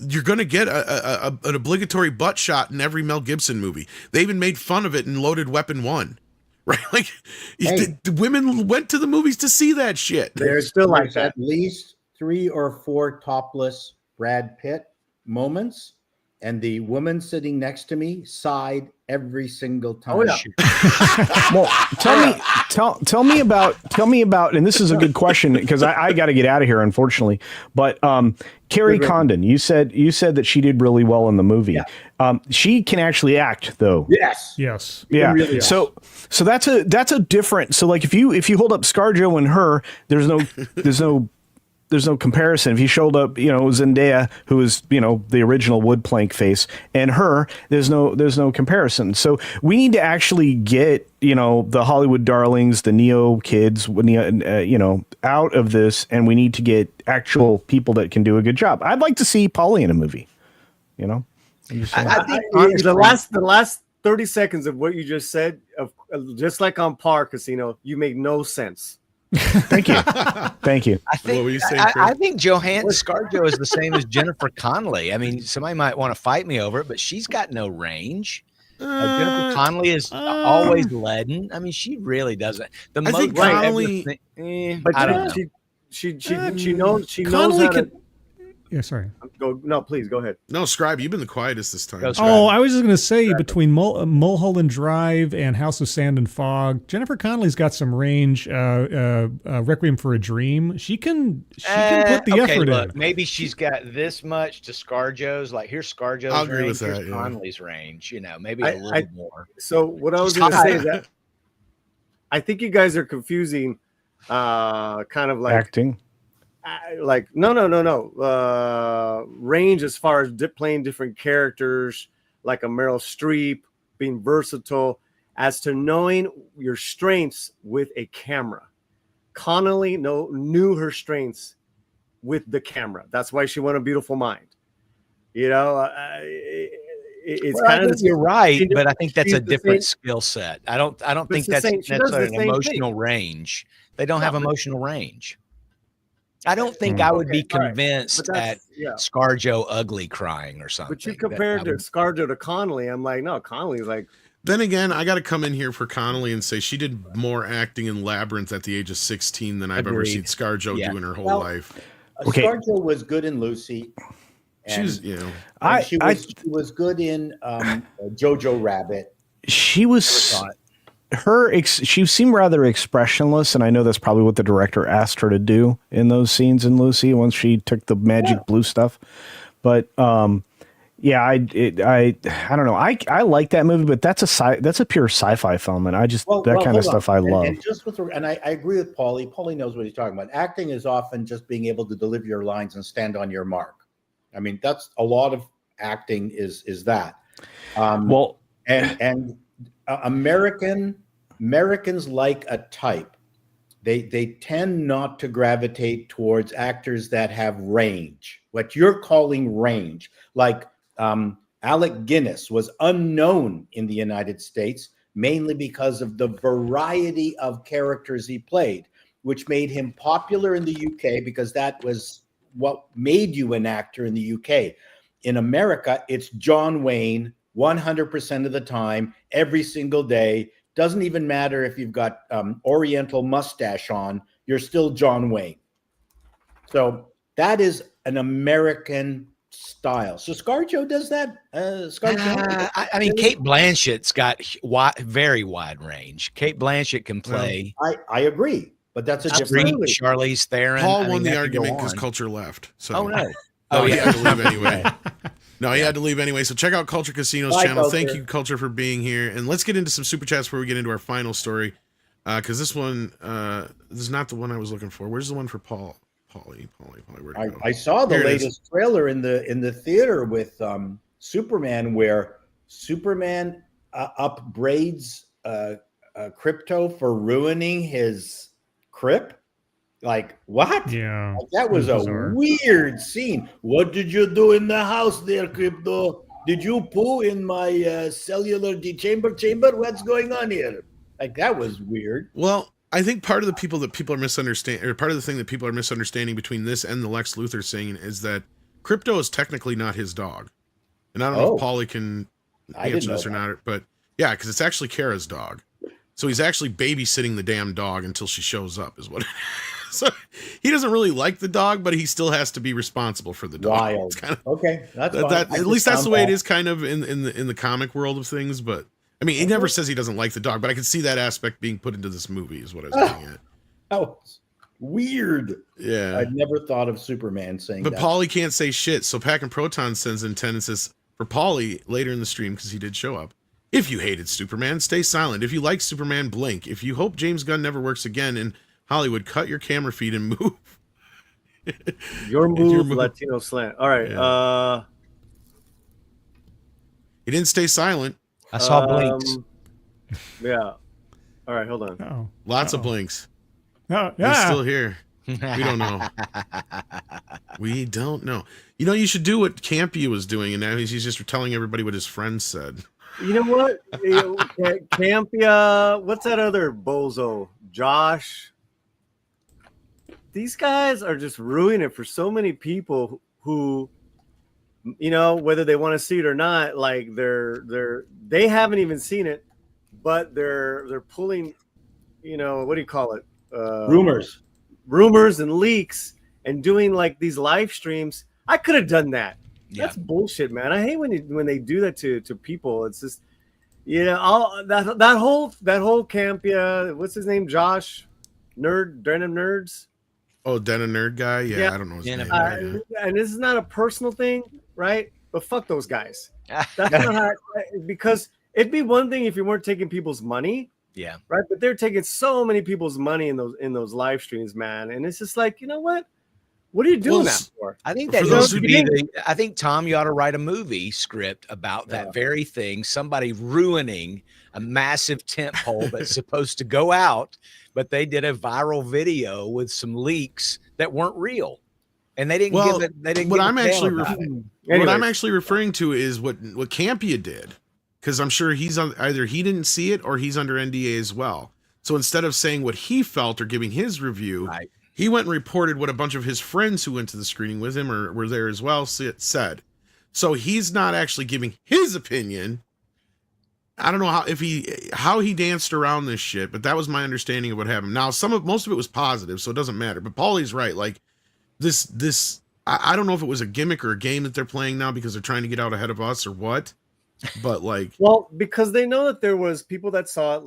you're gonna get an obligatory butt shot in every Mel Gibson movie. They even made fun of it in Loaded Weapon 1, right? Like, the women went to the movies to see that shit. There's still like at least 3 or 4 topless Brad Pitt moments, and the woman sitting next to me sighed every single time. Oh, yeah. Well, tell me about, and this is a good question because I got to get out of here, unfortunately. But Carrie Condon, you said that she did really well in the movie. Yeah. She can actually act, though. Yes. Yes. Yeah. Really so that's a different. So like if you hold up ScarJo and her, there's no comparison. If you showed up, Zendaya, who is, the original wood plank face, and her, there's no comparison. So we need to actually get, the Hollywood darlings, the Neo kids, out of this, and we need to get actual people that can do a good job. I'd like to see Paulie in a movie, I think the last 30 seconds of what you just said, just like on Par Casino, you make no sense. Thank you. Thank you. I think, What were you saying, I Chris? think ScarJo is the same as Jennifer Connelly. I mean, somebody might want to fight me over it, but she's got no range. Jennifer Connelly is always leaden. I mean, she really doesn't. I think Connelly, But I don't know. she knows Connelly how to. Yeah, sorry. No, please go ahead. No, Scribe, you've been the quietest this time. Go, Scribe. Oh, I was just going to say between Mulholland Drive and House of Sand and Fog, Jennifer Connelly's got some range. Requiem for a Dream. She can put the effort in. Maybe she's got this much to ScarJo's. Like here's ScarJo's I'll agree range, with that, here's yeah. Connelly's range. Maybe a little more. So what I was going to say is that I think you guys are confusing, kind of like Acting. No. Range as far as playing different characters, like a Meryl Streep, being versatile, as to knowing your strengths with a camera. Connelly knew her strengths with the camera. That's why she won A Beautiful Mind. It's kind of you're right, but I think that's a she's the different same- skill set. I don't think it's the that's same- she does the necessarily an same emotional thing. range. They don't have but- emotional range. I don't think I would be all right. convinced But at that's, yeah. ScarJo ugly crying or something. But you compared That I would- ScarJo to Connelly. I'm like, no, Connelly's like, Then again, I got to come in here for Connelly and say she did more acting in Labyrinth at the age of 16 than I've ever Agreed. seen ScarJo Yeah. do in her whole Well, life. Okay. ScarJo was good in Lucy. She was, and she was good in Jojo Rabbit. She was she seemed rather expressionless, and I know that's probably what the director asked her to do in those scenes in Lucy once she took the magic blue stuff. But yeah, I don't know. I like that movie, but that's a pure sci-fi film, and I just that kind of stuff I love. And just with I agree with Paulie. Paulie knows what he's talking about. Acting is often just being able to deliver your lines and stand on your mark. I mean, that's a lot of acting is that. And Americans like a type. They tend not to gravitate towards actors that have range. What you're calling range, like Alec Guinness was unknown in the United States, mainly because of the variety of characters he played, which made him popular in the UK because that was what made you an actor in the UK. In America, it's John Wayne 100% of the time, every single day. Doesn't even matter if you've got Oriental mustache on, you're still John Wayne. So that is an American style. So ScarJo does that. I mean, Cate Blanchett's got very wide range. Cate Blanchett can play. I agree, but that's a different. Charlize Theron. Paul won the argument because Culture left. So. Oh no. He had to leave anyway. No, he had to leave anyway. So check out Culture Casino's channel. Culture. Thank you, Culture, for being here. And let's get into some super chats before we get into our final story. Because this one, this is not the one I was looking for. Where's the one for Paul? Paulie, where'd it go? I saw the Here it is. latest trailer in the theater with Superman, where Superman upbraids Crypto for ruining his crypt. Like, what? Yeah. Like, that was a bizarre. weird scene. What did you do in the house there, Crypto? Did you poo in my cellular chamber? What's going on here? Like, that was weird. Well, I think part of the people that people are misunderstanding, or part of the thing that people are misunderstanding between this and the Lex Luthor saying is that Crypto is technically not his dog. And I don't know if Paulie can answer this or not, but yeah, because it's actually Kara's dog. So he's actually babysitting the damn dog until she shows up, is what it is. So he doesn't really like the dog, but he still has to be responsible for the dog. Wild. It's kind of, Okay, that's fine. that I at least just that's the found way it that. is kind of in the comic world of things. But I mean, he never says he doesn't like the dog, but I can see that aspect being put into this movie is what I was getting at. Oh, weird. Yeah. I'd never thought of Superman saying But that. Paulie can't say shit, so Pack and Proton sends in 10 and says, for Paulie, later in the stream, because he did show up, if you hated Superman, stay silent. If you like Superman, blink. If you hope James Gunn never works again in Hollywood, cut your camera feed and move. Your move, Latino slant. All right. Yeah. He didn't stay silent. I saw blinks. Yeah. All right, hold on. Oh, Lots of blinks. oh, He's yeah. still here. We don't know. We don't know. You know, you should do what Campy was doing, and now he's just telling everybody what his friends said. You know what? Campia, what's that other bozo? Josh. These guys are just ruining it for so many people who, you know, whether they want to see it or not, like they haven't even seen it, but they're pulling, you know, what do you call it? Rumors and leaks and doing like these live streams. I could have done that. Yeah. That's bullshit, man. I hate when they do that to people. It's just, you know, all that whole Campia, what's his name? Josh, Denim Nerds. Oh, Denim Nerd guy? Yeah, I don't know his name. Yeah. And this is not a personal thing, right? But fuck those guys. That's not how, because it'd be one thing if you weren't taking people's money. Yeah. Right. But they're taking so many people's money in those live streams, man. And it's just like, you know what? What are you doing that for? I think that For those needs to who be didn't- I think, Tom, you ought to write a movie script about that very thing. Somebody ruining a massive tent pole that's supposed to go out, but they did a viral video with some leaks that weren't real. And they didn't give it. They didn't. What give I'm a damn actually about it. what I'm actually referring to is what Campia did, because I'm sure he's on either he didn't see it or he's under NDA as well. So instead of saying what he felt or giving his review, Right. he went and reported what a bunch of his friends who went to the screening with him or were there as well said. So he's not actually giving his opinion. I don't know how he danced around this shit, but that was my understanding of what happened. Now, most of it was positive, so it doesn't matter. But Paulie's right. Like this, I don't know if it was a gimmick or a game that they're playing now because they're trying to get out ahead of us or what. But like, Well, because they know that there was people that saw it,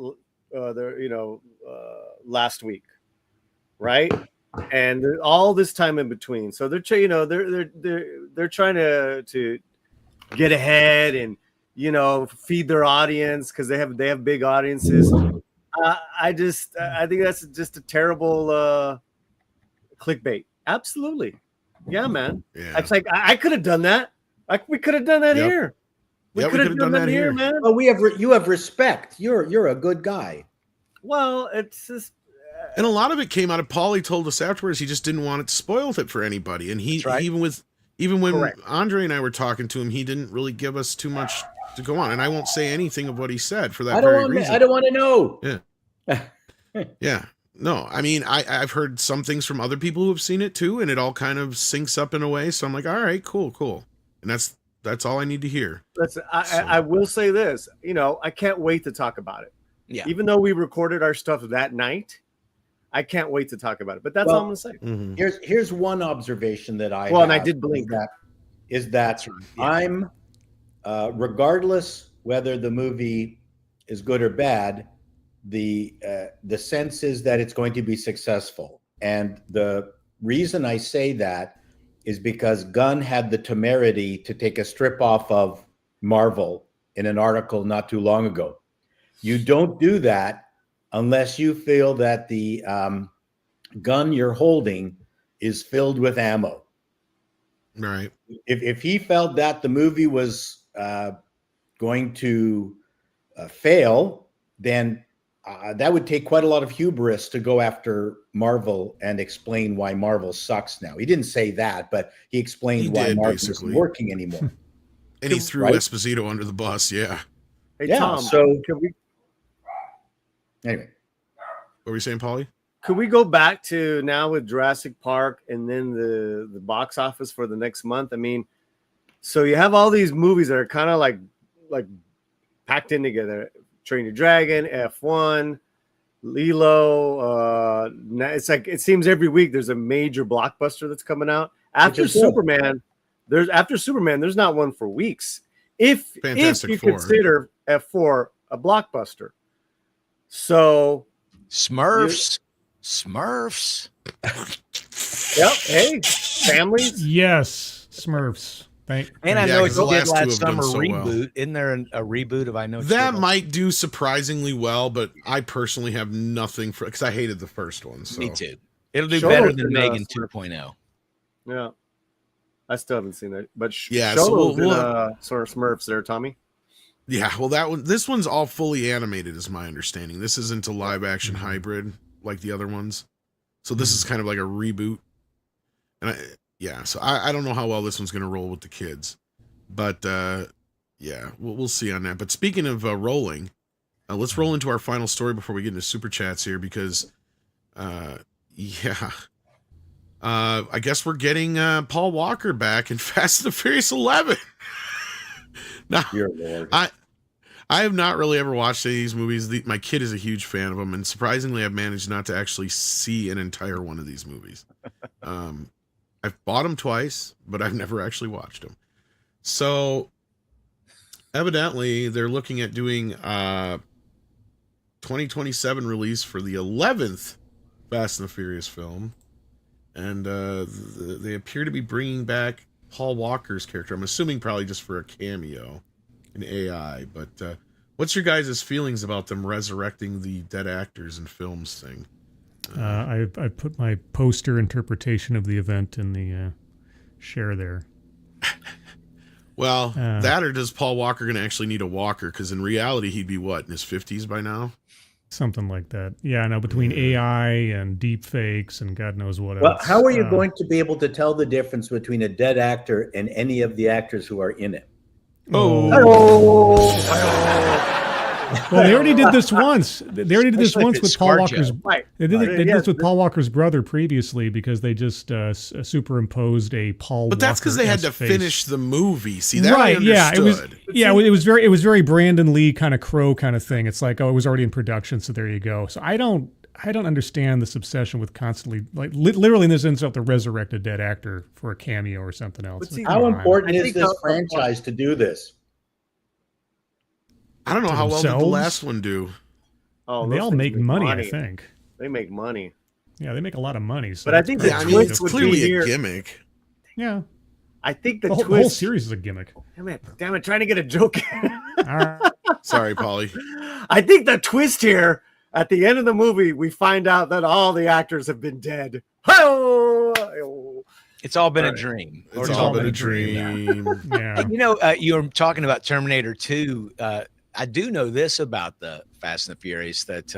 last week, right? And all this time in between, so they're trying to get ahead and feed their audience because they have big audiences. I think that's just a terrible clickbait. Absolutely, yeah, man. yeah. It's like I could have done that. We could have done that here. We could have done that here, man. Oh, you have respect. You're a good guy. Well, it's just. And a lot of it came out of Paulie told us afterwards he just didn't want it spoiled it for anybody. And even when Correct. Andre and I were talking to him, he didn't really give us too much to go on. And I won't say anything of what he said for that I don't very want. reason. I don't want to know. Yeah. Yeah. No, I mean, I've heard some things from other people who have seen it too, and it all kind of syncs up in a way. So I'm like, all right, cool. And that's all I need to hear. I will say this, I can't wait to talk about it. Yeah. Even though we recorded our stuff that night, I can't wait to talk about it. But that's all I'm going to say. Mm-hmm. Here's one observation that I Well, and I have did blink. is that I'm regardless whether the movie is good or bad, the sense is that it's going to be successful. And the reason I say that is because Gunn had the temerity to take a strip off of Marvel in an article not too long ago. You don't do that unless you feel that the gun you're holding is filled with ammo. Right. If he felt that the movie was going to fail, then that would take quite a lot of hubris to go after Marvel and explain why Marvel sucks now. He didn't say that, but he explained why Marvel isn't working anymore. And he threw Esposito under the bus. Yeah. Hey, Yeah, Tom, so- can we Anyway, What were you saying, Paulie? could we go back to now with Jurassic Park and then the box office for the next month? I mean, so you have all these movies that are kind of like packed in together. Train Your Dragon, F1, Lilo. It's like it seems every week there's a major blockbuster that's coming out after is good. Superman. There's not one for weeks. If Fantastic you Four. consider F4 a blockbuster, so Smurfs. yep. Hey, families. Yes, Smurfs. And I Yeah, know 'cause it the did last two last have summer done so well. reboot. Isn't there a reboot of I Know That Children? might do surprisingly well, but I personally have nothing for because I hated the first one. So. Me too. It'll do Show better us than in, Megan Smurf. 2.0. Yeah, I still haven't seen it, but Yeah, show so those in, sort of Smurfs there, Tommy. Yeah, well, this one's all fully animated, is my understanding. This isn't a live action hybrid like the other ones, so this is kind of like a reboot. And so I don't know how well this one's going to roll with the kids, but yeah, we'll see on that. But speaking of rolling, let's roll into our final story before we get into super chats here, because I guess we're getting Paul Walker back in Fast and the Furious 11. Now, Dear Lord. I have not really ever watched any of these movies. My kid is a huge fan of them, and surprisingly, I've managed not to actually see an entire one of these movies. I've bought them twice, but I've never actually watched them. So, evidently, they're looking at doing 2027 release for the 11th Fast and the Furious film, and they appear to be bringing back Paul Walker's character. I'm assuming probably just for a cameo. An AI, but what's your guys' feelings about them resurrecting the dead actors in films thing? I put my poster interpretation of the event in the share there. Well, that or does Paul Walker going to actually need a walker? Because in reality, he'd be what, in his 50s by now? Something like that. Yeah, no, between AI and deep fakes and God knows what Well, else. how are you going to be able to tell the difference between a dead actor and any of the actors who are in it? Well, they already did this once. They already did this once with Paul Walker's. They did this with Paul Walker's brother previously because they just superimposed a Paul. But that's because they had to face. finish the movie. See that? Right? I Yeah, understood. it was very Brandon Lee kind of Crow kind of thing. It's like, oh, it was already in production, so there you go. So I don't understand this obsession with constantly, like, literally in this instance, to resurrect a dead actor for a cameo or something else. See, How important is this franchise to do this? I don't know how well did the themselves? last one do. Oh, And they those all things make money, I think. They make money. Yeah, they make a lot of money. So But I think it's the Yeah, I pretty mean, twist it's would clearly be a here. gimmick. Yeah, I think the the whole twist. series is a gimmick. Damn it! Trying to get a joke. All right. Sorry, Polly. I think the twist here at the end of the movie, we find out that all the actors have been dead. Oh! It's all been a dream. It's all been a dream. Yeah. You know, you were talking about Terminator 2. I do know this about the Fast and the Furious, that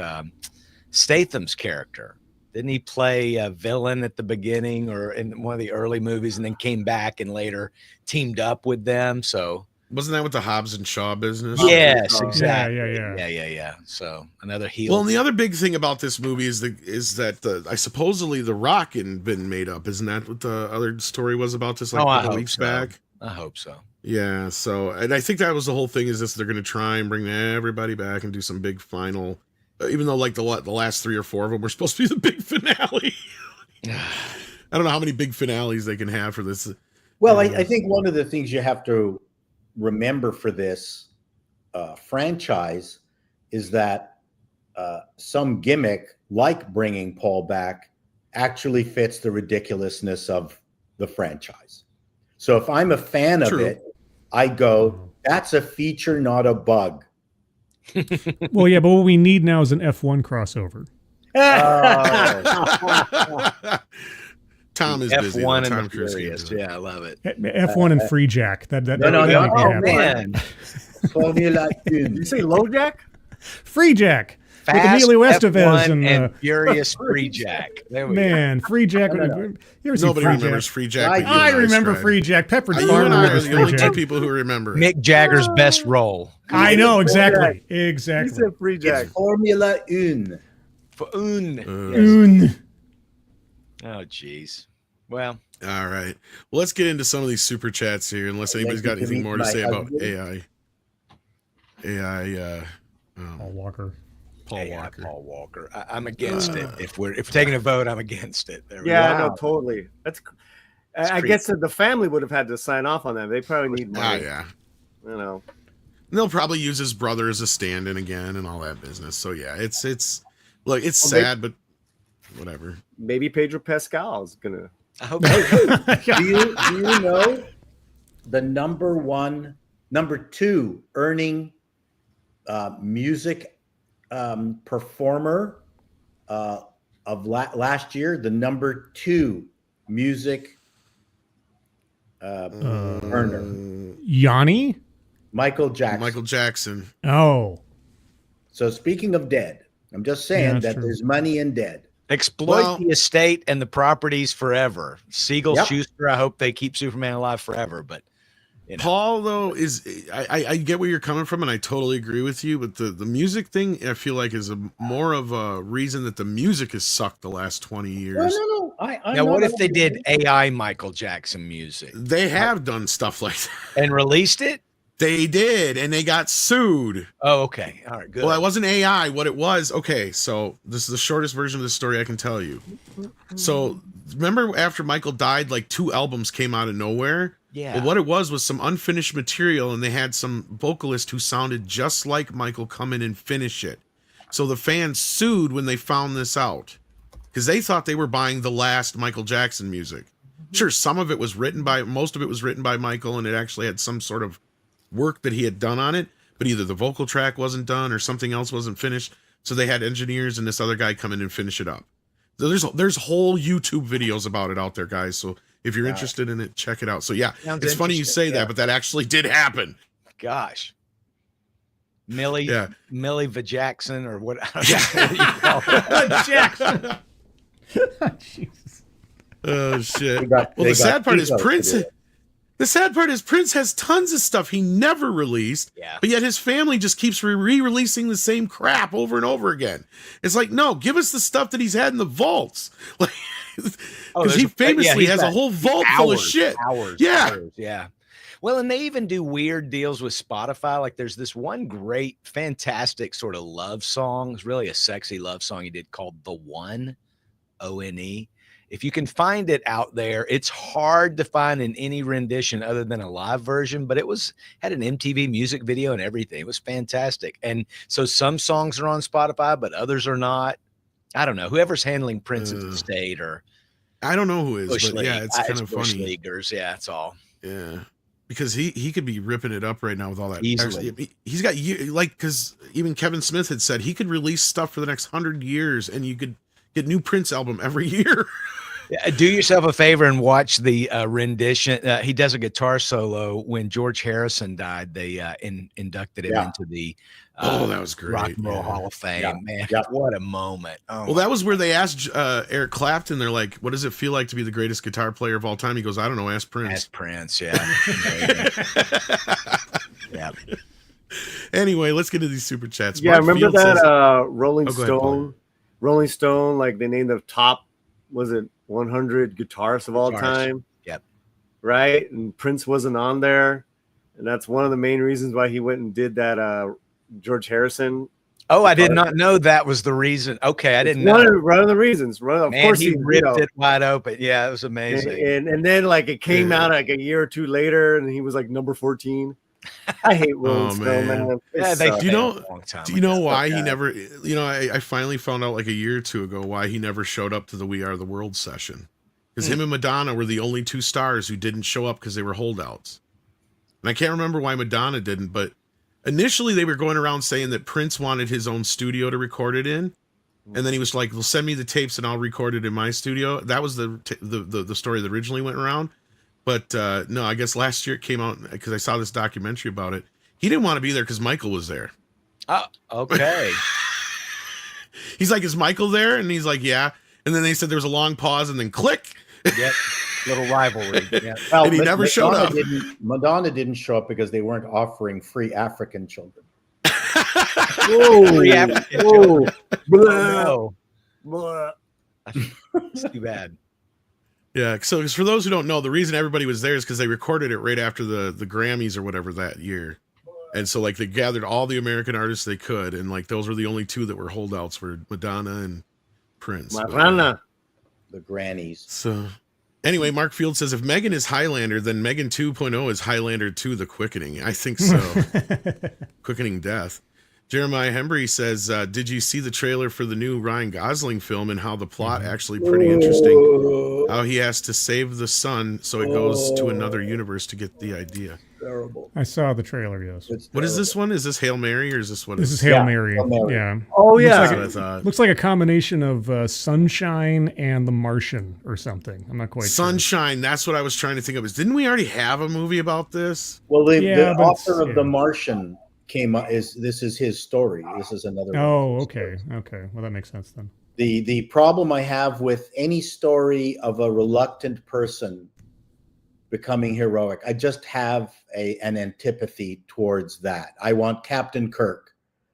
Statham's character, didn't he play a villain at the beginning or in one of the early movies and then came back and later teamed up with them? So Wasn't that with the Hobbs and Shaw business? yes, exactly. Yeah. So another heel. Well, and the other big thing about this movie is that I supposedly the Rock had been made up. Isn't that what the other story was about this like a I couple hope weeks so. back? I hope so. Yeah, so and I think that was the whole thing, is this they're going to try and bring everybody back and do some big final, even though like the last 3 or 4 of them were supposed to be the big finale. I don't know how many big finales they can have for this. Well, I think one of the things you have to remember for this franchise is that some gimmick like bringing Paul back actually fits the ridiculousness of the franchise. So if I'm a fan of it, I go, that's a feature, not a bug. Well, yeah, but what we need now is an F1 crossover. Tom is busy. F1 Tom and the Cruise Furious. can't do it. Yeah, I love it. F1 and Free Jack. That No, that make me oh, happy. Man, Formula Did you say low jack? Free Jack. With Fast Emilio Estevez F1 and Furious Free Jack. There we go. man, Free Jack. No. You ever seen Nobody Free remembers Jack? Free Jack. I but you I and remember Stride. Free Jack. Pepperidge You Farm and I are remembers the Free only two Jack. people who remember it. Mick Jagger's best role. I know exactly. He Exactly. said free jack. It's Formula One. Un. Oh, jeez. Well, All right. Well, let's get into some of these super chats here, unless anybody's got anything more to say about AI. Paul Walker. Paul Yeah, Walker. Paul Walker. I'm against it. If we're taking a vote, I'm against it. There we Yeah, go. no, totally. That's. I creepy. guess that the family would have had to sign off on that. They probably need Ah, money. yeah. You know. And they'll probably use his brother as a stand-in again and all that business. So yeah, it's look, it's Well, sad, but whatever. Maybe Pedro Pascal is gonna. I hope Do you know the number two earning music performer of last year? The number two music earner, Yanni? Michael Jackson. Michael Jackson. Oh. So speaking of dead, I'm just Yeah, saying that's that true. there's money in dead. exploit Well- the estate and the properties forever. Siegel, Yep. Schuster, I hope they keep Superman alive forever. But you know, Paul, though, I get where you're coming from, and I totally agree with you. But the music thing, I feel like, is more of a reason that the music has sucked the last 20 years. No. now what if they did AI Michael Jackson music They have done stuff like that. and released it? They did, and they got sued. Oh, okay. All right, good. Well, that wasn't AI. What it was, okay, so this is the shortest version of the story I can tell you. So remember after Michael died, like 2 albums came out of nowhere? Yeah. Well, what it was some unfinished material, and they had some vocalist who sounded just like Michael come in and finish it. So the fans sued when they found this out because they thought they were buying the last Michael Jackson music. Sure, most of it was written by Michael, and it actually had some sort of work that he had done on it, but either the vocal track wasn't done or something else wasn't finished. So they had engineers and this other guy come in and finish it up. So there's whole YouTube videos about it out there, guys. So if you're interested in it, check it out. So yeah, Sounds it's funny you say interesting, yeah. that, but that actually did happen. Gosh. Millie Vajackson or what? Jackson. Jesus. Oh shit. Well, The sad part is Prince has tons of stuff he never released, Yeah. but yet his family just keeps re-releasing the same crap over and over again. It's like, no, give us the stuff that he's had in the vaults. Like, because he famously has a whole vault full of shit. Hours. Yeah. Well, and they even do weird deals with Spotify. Like there's this one great, fantastic sort of love song. It's really a sexy love song he did called The One, O-N-E. If you can find it out there, it's hard to find in any rendition other than a live version, but had an MTV music video and everything. It was fantastic. And so some songs are on Spotify, but others are not. I don't know. Whoever's handling Prince's estate or I don't know who is, Bush but League. yeah, it's kind of Bush funny. Leaguers. Yeah, that's all. Yeah. Because he could be ripping it up right now with all that. Easily. He's got because even Kevin Smith had said he could release stuff for the next 100 years and you could get new Prince album every year. Do yourself a favor and watch the rendition. He does a guitar solo when George Harrison died. They inducted him into the that was great. Rock and Roll Hall of Fame. Yeah. Man, Yeah. what a moment! Oh, Well, that was where they asked Eric Clapton. They're like, "What does it feel like to be the greatest guitar player of all time?" He goes, "I don't know. Ask Prince." That's Prince. Yeah. Yeah. Anyway, let's get to these super chats. Yeah, Mark remember Field that says- Rolling Oh, go ahead, Stone? Paul. Rolling Stone, like they named the top, was it 100 guitarists of all Guitarists. time? Yep. Right, and Prince wasn't on there, and that's one of the main reasons why he went and did that. George Harrison. Oh, I did not know that was the reason. Okay, I didn't know. One of the reasons. Of Man, course, he ripped you know, it wide open. Yeah, it was amazing. and then like it came Yeah. out like a year or two later, and he was like number 14. I hate Rolling Oh, Stone, man. man. It Yeah, they sucks. Do you know- failed a long time Do you know ago. why he bad. never? I finally found out like a year or two ago why he never showed up to the We Are the World session. Because him and Madonna were the only 2 stars who didn't show up because they were holdouts. And I can't remember why Madonna didn't, but initially they were going around saying that Prince wanted his own studio to record it in. And then he was like, "Well, send me the tapes and I'll record it in my studio." That was the story that originally went around. But no, I guess last year it came out because I saw this documentary about it. He didn't want to be there because Michael was there. Oh, okay. He's like, "Is Michael there?" And he's like, "Yeah." And then they said there was a long pause and then click. Yep. Little rivalry. Yeah. Well, And he never showed up. Madonna didn't show up because they weren't offering free African children. Free African children. Oh, Blah. it's too bad. Yeah. So for those who don't know, the reason everybody was there is because they recorded it right after the Grammys or whatever that year. And so like they gathered all the American artists they could, and like those were the only two that were holdouts, were Madonna and Prince. Marrana. The grannies. So anyway, Mark Field says if Megan is Highlander, then Megan 2.0 is Highlander 2 The Quickening. I think so. Quickening Death. Jeremiah Hembry says, did you see the trailer for the new Ryan Gosling film and how the plot actually pretty interesting? How he has to save the son so it goes to another universe to get the idea. Terrible. I saw the trailer, yes. What is this one? Is this Hail Mary or is this what This it is Hail Mary. Hail Mary. Yeah. Oh, yeah. That's what I thought. Looks like a combination of Sunshine and The Martian or something. I'm not quite sure. Sunshine, that's what I was trying to think of. Didn't we already have a movie about this? Well, the but author of yeah. The Martian came up. This is his story. This is another. Oh, one of his okay. stories. Okay. Well, that makes sense then. The problem I have with any story of a reluctant person becoming heroic, I just have an antipathy towards that. I want Captain Kirk.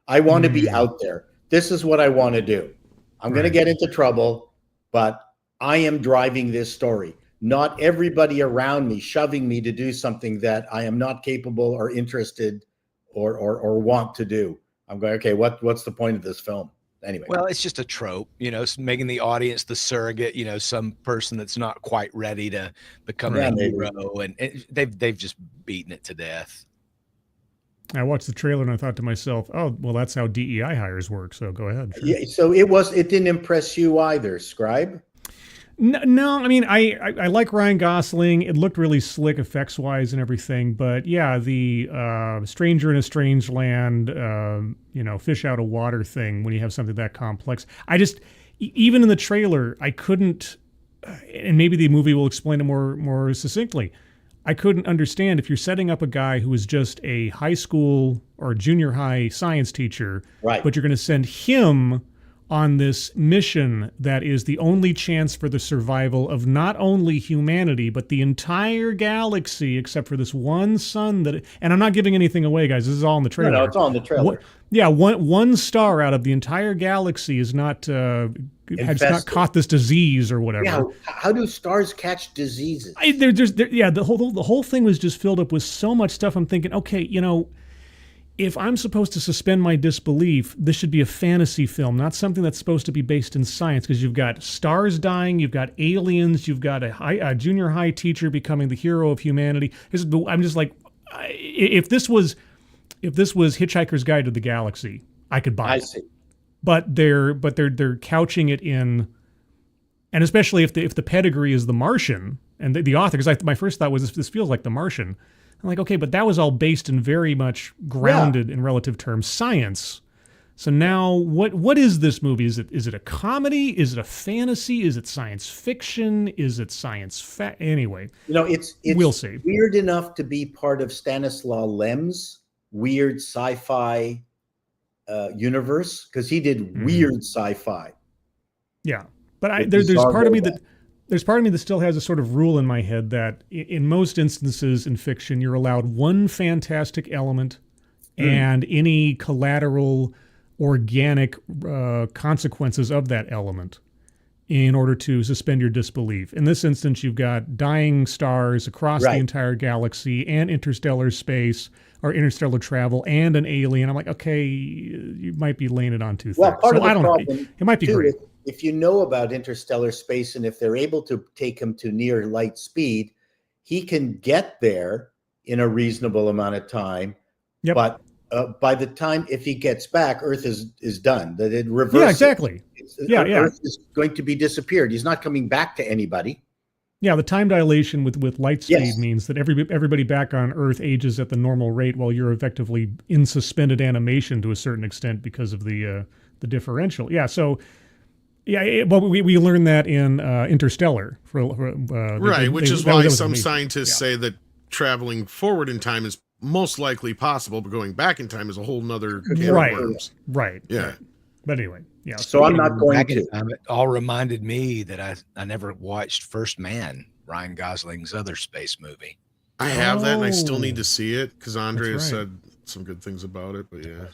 I want to be out there. This is what I want to do. I'm going to get into trouble, but I am driving this story. Not everybody around me shoving me to do something that I am not capable or interested or want to do. I'm going, okay, what's the point of this film? Anyway. Well, it's just a trope, making the audience the surrogate, some person that's not quite ready to become a hero, and they've just beaten it to death. I watched the trailer and I thought to myself, oh, well, that's how DEI hires work. So go ahead. Sure. Yeah. So it didn't impress you either, Scribe? No, I mean, I like Ryan Gosling. It looked really slick effects wise and everything. But yeah, the stranger in a strange land, fish out of water thing, when you have something that complex. I just, even in the trailer, I couldn't, and maybe the movie will explain it more succinctly. I couldn't understand if you're setting up a guy who is just a high school or junior high science teacher, right? But you're going to send him on this mission that is the only chance for the survival of not only humanity, but the entire galaxy, except for this one sun that, and I'm not giving anything away, guys. This is all in the trailer. No, it's all in the trailer. One star out of the entire galaxy is not, has not caught this disease or whatever. Yeah, how do stars catch diseases? The whole thing was just filled up with so much stuff. I'm thinking, okay, if I'm supposed to suspend my disbelief, this should be a fantasy film, not something that's supposed to be based in science, because you've got stars dying, you've got aliens, you've got a junior high teacher becoming the hero of humanity. I'm just like, if this was Hitchhiker's Guide to the Galaxy, I could buy it. I see. But they're couching it in, and especially if the pedigree is The Martian and the author, because my first thought was this feels like The Martian. I'm like, okay, but that was all based in very much grounded in relative terms science. So now, what is this movie? Is it a comedy? Is it a fantasy? Is it science fiction? Is it science anyway? It's we'll see. Weird enough to be part of Stanislaw Lem's weird sci-fi universe, because he did weird sci-fi. Yeah, but there's part of me that. There's part of me that still has a sort of rule in my head that in most instances in fiction, you're allowed one fantastic element and any collateral organic consequences of that element in order to suspend your disbelief. In this instance, you've got dying stars across the entire galaxy and interstellar space or interstellar travel and an alien. I'm like, okay, you might be laying it on too thick. Well, part of the I don't problem know. It might be great. If you know about interstellar space and if they're able to take him to near light speed, he can get there in a reasonable amount of time. Yep. But by the time, if he gets back, Earth is done. That it reverses. Yeah, exactly. Earth is going to be disappeared. He's not coming back to anybody. Yeah, the time dilation with light speed means that everybody back on Earth ages at the normal rate while you're effectively in suspended animation to a certain extent because of the differential. Yeah, so... Yeah, well, we learned that in Interstellar. Which is why some scientists say that traveling forward in time is most likely possible, but going back in time is a whole nother can of worms. Right. Yeah. But anyway, yeah. So I'm not going to. It all reminded me that I never watched First Man, Ryan Gosling's other space movie. I have that, and I still need to see it because Andre has said some good things about it. But yeah.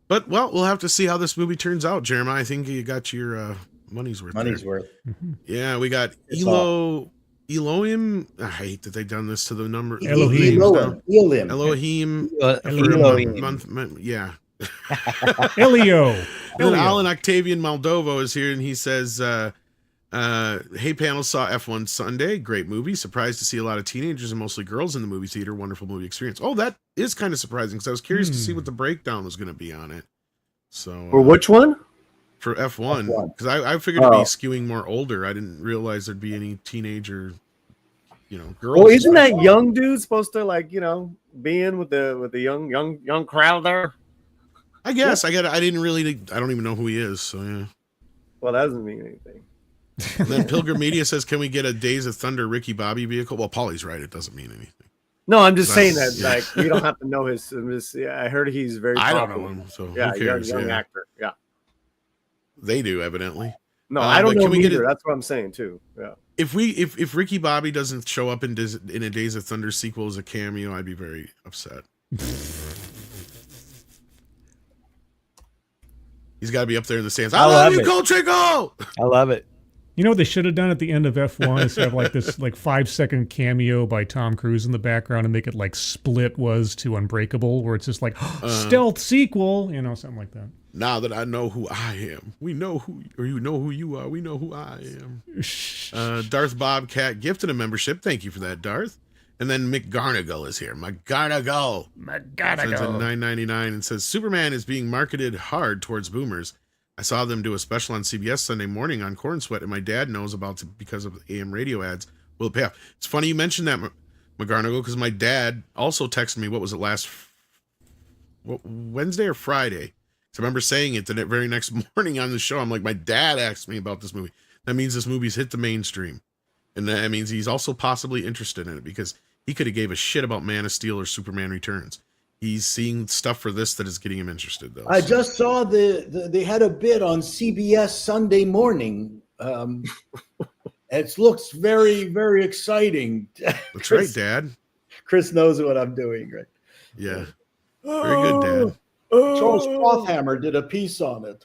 But, well, we'll have to see how this movie turns out, Jeremiah. I think you got your money's worth. Money's worth. Yeah, we got Elo Elohim. I hate that they've done this to the number. Elohim. Elohim. Elohim. Yeah. Elio. And then Alan Octavian Moldovo is here, and he says, hey, panel, saw F1 Sunday. Great movie. Surprised to see a lot of teenagers and mostly girls in the movie theater. Wonderful movie experience. Oh, that is kind of surprising because I was curious to see what the breakdown was going to be on it. So For which one? For F1. Because I figured it'd be skewing more older. I didn't realize there'd be any teenager, girls. Well, isn't that young dude supposed to be in with the young crowd there? I guess. I don't even know who he is. So yeah. Well, that doesn't mean anything. And then Pilgrim Media says, can we get a Days of Thunder Ricky Bobby vehicle? Well, Paulie's right. It doesn't mean anything. No, I'm just saying that you don't have to know his. I heard he's very. I popular. don't know him, so yeah, who cares? young actor. Yeah, they do evidently. No, I don't know can we either. That's what I'm saying too. Yeah. If Ricky Bobby doesn't show up in a Days of Thunder sequel as a cameo, I'd be very upset. He's got to be up there in the stands. I love you, Coltrigo! I love it. You know what they should have done at the end of F1 is have this 5-second cameo by Tom Cruise in the background and make it like Split was to Unbreakable, where it's just like stealth sequel, something like that. Now that I know who I am, you know who you are. We know who I am. Darth Bobcat gifted a membership. Thank you for that, Darth. And then McGarnagle is here. McGarnagle. Sends in $9.99 and says Superman is being marketed hard towards boomers. I saw them do a special on CBS Sunday morning on Corn Sweat, and my dad knows about it because of AM radio ads. Will it pay off? It's funny you mentioned that, McGarnagle, because my dad also texted me, what was it, Wednesday or Friday? So I remember saying it the very next morning on the show. I'm like, my dad asked me about this movie. That means this movie's hit the mainstream. And that means he's also possibly interested in it because he could have gave a shit about Man of Steel or Superman Returns. He's seeing stuff for this that is getting him interested, though. I just saw they had a bit on CBS Sunday morning. It looks very, very exciting. That's right, Dad. Chris knows what I'm doing, right? Yeah. Very good, Dad. Charles Krauthammer did a piece on it.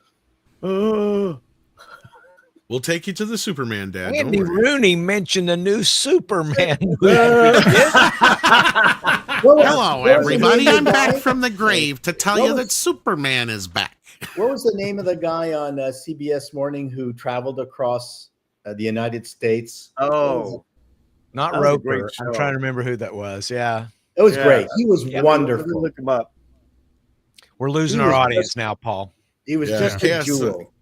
We'll take you to the Superman, Dad. Andy Don't worry. Rooney mentioned a new Superman. Hello, everybody. I'm back from the grave to tell you that Superman is back. What was the name of the guy on CBS Morning who traveled across the United States? Oh, not Roper. I'm trying to remember who that was. Yeah. It was great. He was wonderful. Look him up. We're losing our audience now, Paul. He was just a jewel.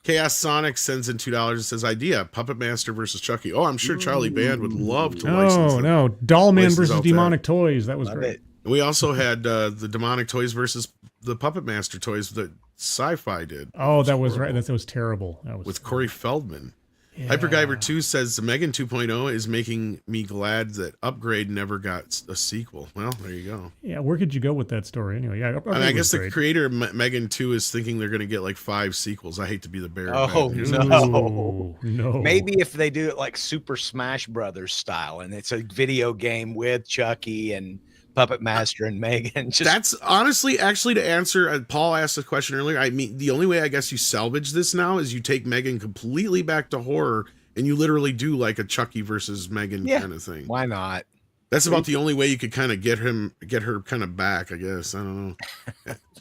Chaos Sonic sends in $2 and says, idea, Puppet Master versus Chucky. Oh, I'm sure Charlie Band would love to license them. No, Dollman versus Demonic Toys. That was great. We also had the Demonic Toys versus the Puppet Master toys that Sci-Fi did. Oh, that was right. That was terrible. That was with Corey Feldman. Yeah. Hyperguyver 2 says, the Megan 2.0 is making me glad that Upgrade never got a sequel. Well, there you go. Yeah, where could you go with that story anyway? Yeah, I guess the creator of Megan 2 is thinking they're going to get like 5 sequels. I hate to be the bearer. Oh, no. Maybe if they do it like Super Smash Brothers style and it's a video game with Chucky and Puppet Master and Megan. That's honestly, actually, to answer, Paul asked a question earlier. I mean, the only way I guess you salvage this now is you take Megan completely back to horror and you literally do like a Chucky versus Megan kind of thing. Why not? That's about the only way you could kind of get her kind of back, I guess. I don't know.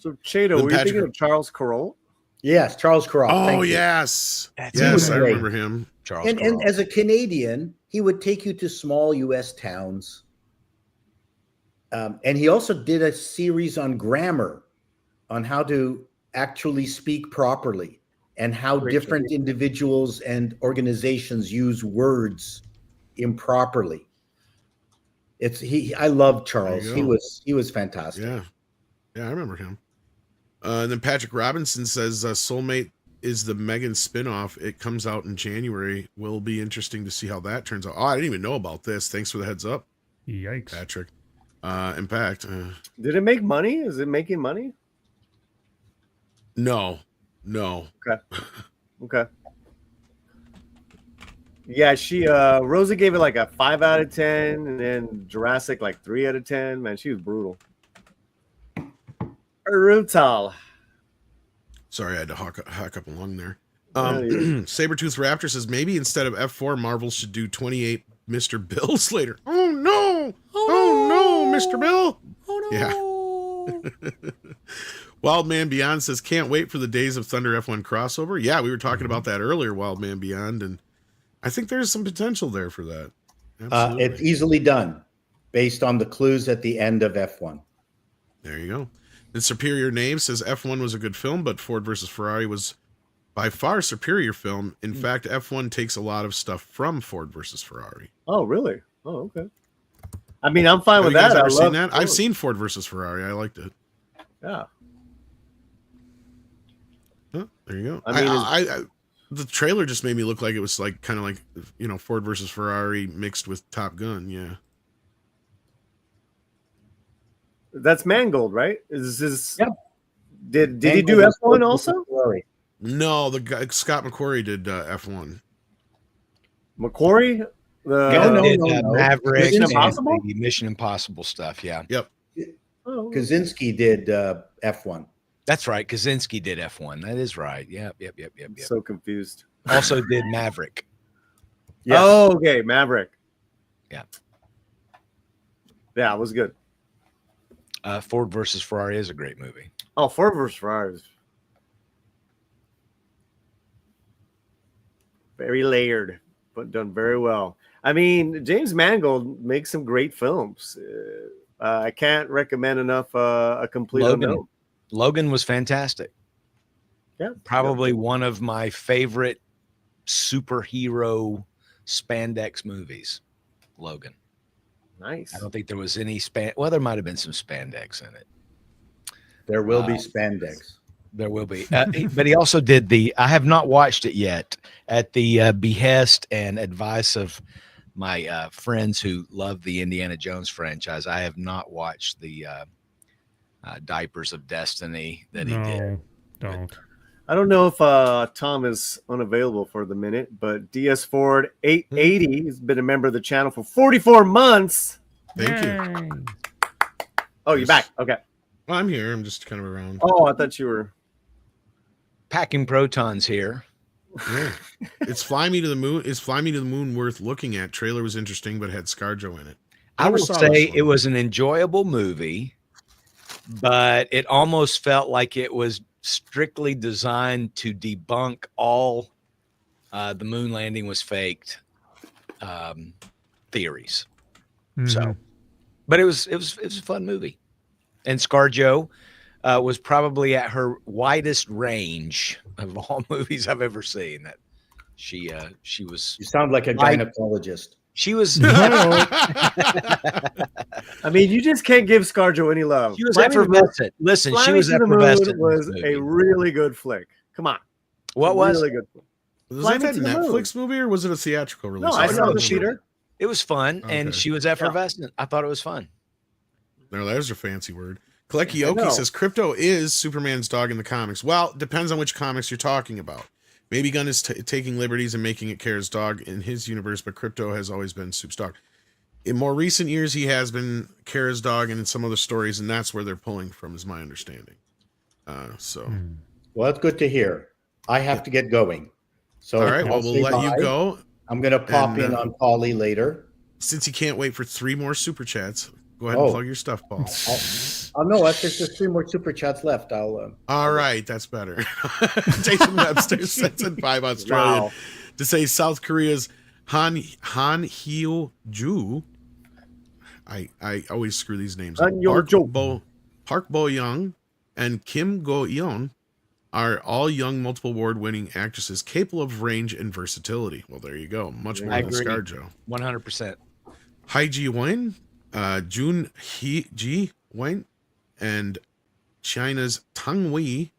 So, Chato, were you thinking of Charles Kuralt? Yes, Charles Kuralt. Oh, yes. Yes, I remember him. Charles Kuralt. And as a Canadian, he would take you to small U.S. towns. And he also did a series on grammar, on how to actually speak properly and how different individuals and organizations use words improperly. I love Charles. He was fantastic. Yeah, I remember him. And then Patrick Robinson says Soulmate is the Megan spinoff. It comes out in January. Will be interesting to see how that turns out. Oh, I didn't even know about this. Thanks for the heads up. Yikes, Patrick. In fact, did it make money? Is it making money? No. Okay. Yeah, Rosie gave it like a 5 out of 10, and then Jurassic like 3 out of 10. Man, she was brutal. Brutal. Sorry, I had to hack up along there. Sabretooth Raptor says maybe instead of F4, Marvel should do 28 Mr. Bill Slater. Oh no! Oh no, Mr. Bill! Oh no! Yeah. Wild Man Beyond says, can't wait for the Days of Thunder F1 crossover. Yeah, we were talking about that earlier, Wild Man Beyond, and I think there's some potential there for that. Absolutely. It's easily done based on the clues at the end of F1. There you go. And Superior Name says F1 was a good film, but Ford versus Ferrari was by far superior film. In fact, F1 takes a lot of stuff from Ford versus Ferrari. Oh, really? Oh, okay. I mean, I'm fine Have with you guys that. ever I seen love that? Ford. I've seen Ford versus Ferrari. I liked it. Yeah. Oh, there you go. I mean, I the trailer just made me look like it was like kind of like, you know, Ford versus Ferrari mixed with Top Gun. Yeah. That's Mangold, right? Is this? Yep. Did he do F1 also? Ferrari. No, the guy Scott McQuarrie did F1. McQuarrie? No, Did, no. Maverick Mission and Impossible? the Mission Impossible stuff. Yeah, Yep. Oh, Kaczynski did F1. that's right. Kaczynski did F1. That is right. Yep. so confused. Also did Maverick. Yes. Oh, okay, Maverick. Yeah. Yeah, it was good. Ford versus Ferrari is a great movie. Oh, Ford versus Ferrari is very layered, but done very well. I mean, James Mangold makes some great films. I can't recommend enough a complete unknown. Logan was fantastic. Yeah, Probably one of my favorite superhero spandex movies. Logan. Nice. I don't think there was any well, there might have been some spandex in it. There will be spandex. There will be. But he also did I have not watched it yet, at the behest and advice of my friends who love the Indiana Jones franchise. I have not watched the Diapers of Destiny that he did. Don't. I don't know if Tom is unavailable for the minute, but DS Ford 880 has been a member of the channel for 44 months. Thank you. Yay. Oh, you're back. Okay. Well, I'm here. I'm just kind of around. Oh, I thought you were. Packing protons here. Yeah. It's Fly Me to the Moon. Is Fly Me to the Moon worth looking at? Trailer was interesting, but had ScarJo in it. I Never will saw say this one. it was an enjoyable movie, but it almost felt like it was strictly designed to debunk all the moon landing was faked theories. So, but it was a fun movie, and ScarJo was probably at her widest range of all movies I've ever seen. That she was. You sound like a gynecologist. She was. I mean, you just can't give ScarJo any love. She was effervescent. Listen, she was effervescent. Was a really good flick. Come on. What was? Really good flick. Was that a Netflix movie or was it a theatrical release? No, I saw the theater. It was fun, and Okay. she was effervescent. I thought it was fun. No, there's a fancy word. Kalekioki says Crypto is Superman's dog in the comics. Well, depends on which comics you're talking about. Baby Gun is taking liberties and making it Kara's dog in his universe, but Crypto has always been Soup's dog. In more recent years, he has been Kara's dog and in some other stories, and that's where they're pulling from, is my understanding. Well, that's good to hear. I have to get going. So all right, well, we'll let you go. I'm going to pop in on Paulie later. Since you can't wait for 3 more super chats, go ahead and plug your stuff, Paul. Oh no, if there's just 3 more super chats left, I'll. All right, that's better. Jason Webster sends in 5 Australian to say South Korea's Han Hyo-ju. I always screw these names up. Park Bo Young and Kim Go Eun are all young multiple award winning actresses capable of range and versatility. Well, there you go. Much more than ScarJo. 100%. Hai Ji Wen, Jun Ji Wen, and China's Tang Wei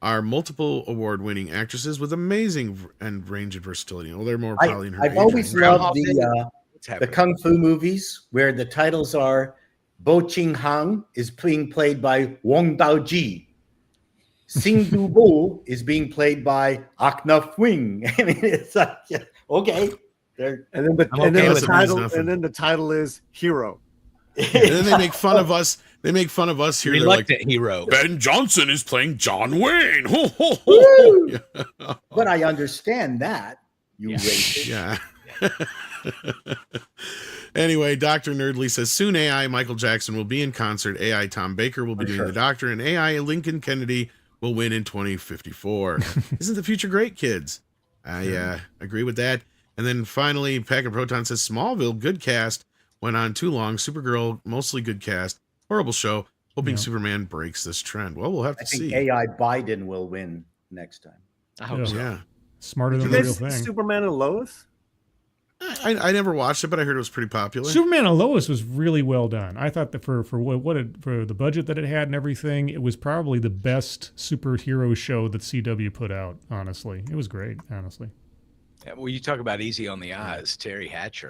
are multiple award-winning actresses with amazing and range and versatility. Well, they're more probably in her I've age always range. loved the kung fu movies where the titles are Bo Ching Hang is being played by Wong Dao Ji. Sing Du Bo is being played by Akna Wing. I mean, it's like, okay. And then the title is Hero. And then they make fun of us. They make fun of us here. Reluctant hero. Ben Johnson is playing John Wayne. Ho, ho, ho. But I understand that. You racist. Yeah. Anyway, Dr. Nerdly says soon AI Michael Jackson will be in concert. AI Tom Baker will be doing the Doctor, and AI Lincoln Kennedy will win in 2054. Isn't the future great, kids? I agree with that. And then finally, Pack of Proton says Smallville, good cast, went on too long. Supergirl, mostly good cast, horrible show. Hoping Superman breaks this trend. Well, we'll have to see. AI Biden will win next time. I hope so. Yeah, Smarter than Did the you real guys see thing. Superman and Lois? I never watched it, but I heard it was pretty popular. Superman and Lois was really well done. I thought that for the budget that it had and everything, it was probably the best superhero show that CW put out. Honestly, it was great. Honestly, Yeah, well, you talk about easy on the eyes, Terry Hatcher.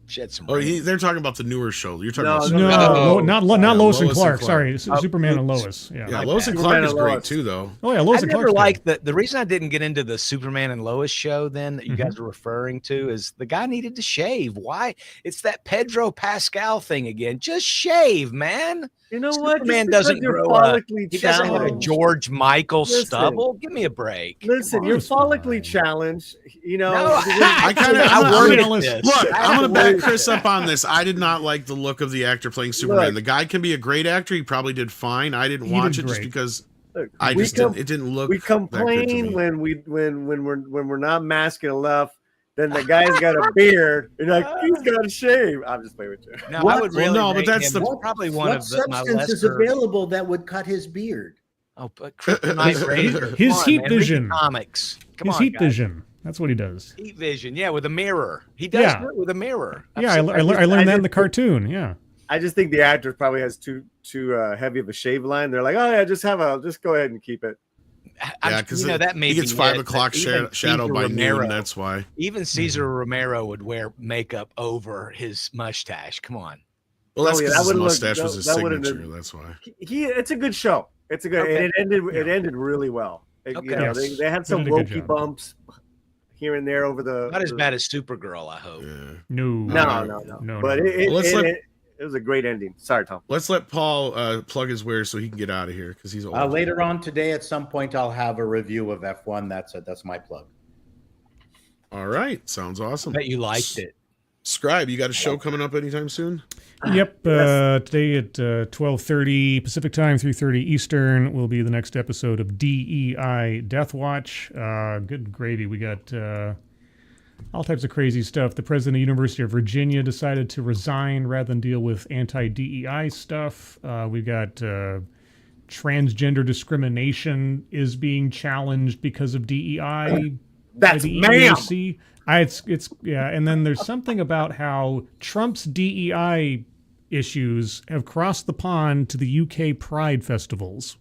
She had some. Oh, range. they're talking about the newer show. You're talking No, about no, not Lois and Lois Clark. and Clark. Sorry, Superman and Lois. Yeah. Yeah, My Lois bad. and Clark Superman is and great Lois. too, though. Oh yeah, Lois I and never Clark. liked the reason I didn't get into the Superman and Lois show then that you guys are referring to is the guy needed to shave. Why? It's that Pedro Pascal thing again. Just shave, man. You know what? Superman Just because doesn't you're grow up. follically He doesn't have a challenged. George Michael Listen. stubble. Give me a break. Listen, Come you're on, follically fine. challenged. You know, No, I kind of. I worded honest. this. Look, I I'm going to back worded Chris this. up on this. I did not like the look of the actor playing Superman. Look. The guy can be a great actor. He probably did fine. I didn't He watch did it just great. because look, I we just com- didn't. It didn't look. we that good to complain me. when we're not masking enough. Then the guy's got a beard, and like he's got a shave. I'm just playing with you. No, What? I would Well, really no, but rate that's him the- as probably one What of the, my substance is lesser. available that would cut his beard? Oh, but Kryptonite Razor. Come His on, heat man. Read the vision. comics. Come His on, heat guys. vision. That's what he does. Heat vision. Yeah, with a mirror. He does Yeah. do it with a mirror. Yeah, I learned that in the cartoon. Yeah. I just think the actor probably has too heavy of a shave line. They're like, oh yeah, just go ahead and keep it. Yeah, because that made he gets me 5 mad. o'clock Even shadow Caesar by Romero- noon. That's why. Even Caesar Romero would wear makeup over his mustache. Come on. Well, that's Oh, yeah, because that his would've mustache looked- was his that would've signature. been- That's why. It's a good show. It's a good. Okay. And it ended really well. You Okay. know, Yes. they had They some did a good Loki job. bumps here and there over the. Not as the- bad as Supergirl, I hope. Yeah. No. No. But no. it, Well, let's let- it was a great ending. Sorry, Tom. Let's let Paul plug his wares so he can get out of here because he's old. Later on today, at some point, I'll have a review of F1. That's my plug. All right, sounds awesome. I bet you liked it. Scribe, you got a show coming up anytime soon? Yep. Today at 12:30 Pacific time, 3:30 Eastern will be the next episode of DEI Death Watch. Good gravy. We got all types of crazy stuff. The president of the University of Virginia decided to resign rather than deal with anti-DEI stuff. We've got transgender discrimination is being challenged because of DEI. That's by the ma'am. EEOC. It's yeah, and then there's something about how Trump's DEI issues have crossed the pond to the UK Pride festivals.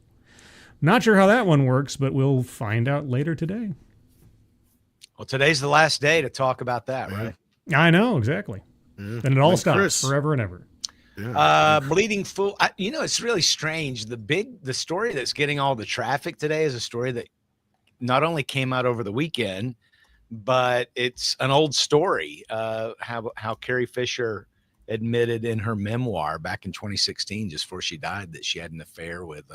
Not sure how that one works, but we'll find out later today. Well, today's the last day to talk about that, right? I know exactly, Yeah. and it all Like stops Chris. forever and ever. Yeah. Bleeding Fool. It's really strange. The story that's getting all the traffic today is a story that not only came out over the weekend, but it's an old story. How Carrie Fisher admitted in her memoir back in 2016, just before she died, that she had an affair with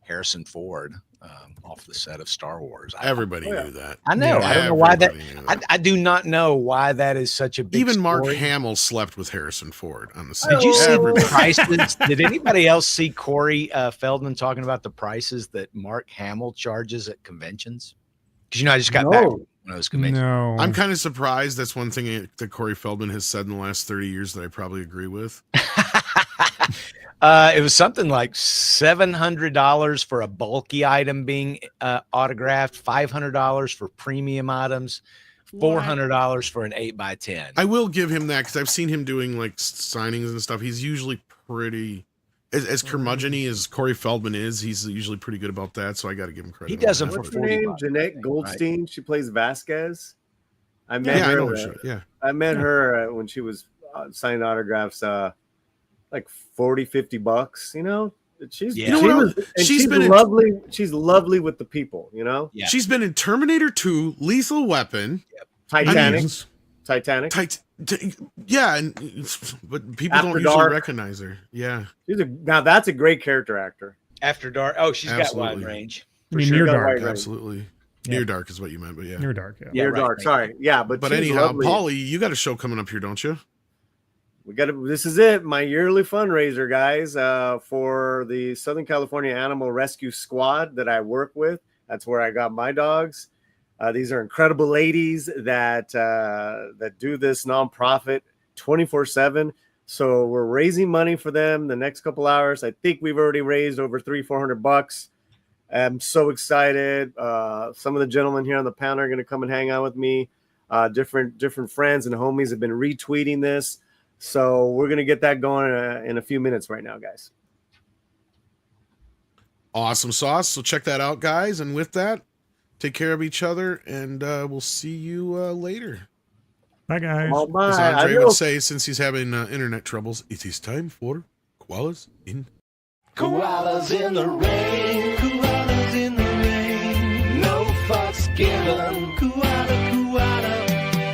Harrison Ford off the set of Star Wars. Everybody knew that. I know. I don't know why that. Everybody knew that. I do not know why that is such a big. Even Mark story. Hamill slept with Harrison Ford on the set. Did you see the Everybody. prices? Did anybody else see Corey Feldman talking about the prices that Mark Hamill charges at conventions? Because I just got back from one of those conventions. No, I'm kind of surprised. That's one thing that Corey Feldman has said in the last 30 years that I probably agree with. It was something like $700 for a bulky item being autographed, $500 for premium items, $400 for an 8x10. I will give him that because I've seen him doing like signings and stuff. He's usually pretty, as curmudgeon-y as Corey Feldman is, he's usually pretty good about that. So I got to give him credit. He on does that. them for What's her 40 name? bucks, Jeanette Goldstein. She plays Vasquez. I met Yeah, I know her. what she- yeah. I met her when she was signing autographs. Like 40, 50 bucks. You know, she's Yeah. You know what? She's she's been in- lovely. She's lovely with the people. You know, Yeah. She's been in Terminator 2, Lethal Weapon, Titanic. Means- Titanic. yeah, but people After don't usually Dark. recognize her. Yeah, Now that's a great character actor. After dark. Oh, she's got wide Absolutely. range. I mean, sure Near got Dark. white range. absolutely. Near Dark is what you meant, but yeah. Near Dark. Yeah. Near right, Dark. right. Sorry. Yeah, but she's anyhow, lovely. Paulie, you got a show coming up here, don't you? We got to. This is it. My yearly fundraiser, guys, for the Southern California Animal Rescue Squad that I work with. That's where I got my dogs. These are incredible ladies that do this nonprofit 24/7. So we're raising money for them the next couple hours. I think we've already raised over $300-400. I'm so excited. Some of the gentlemen here on the panel are going to come and hang out with me. Different friends and homies have been retweeting this. So we're going to get that going in a few minutes right now, guys. Awesome sauce. So check that out, guys. And with that, take care of each other, and we'll see you later. Bye, guys. Oh, bye. As Andre would Adios. say, since he's having internet troubles, it is time for Koalas in. Koalas in the rain, koalas in the rain, no fucks given. Koala, koala,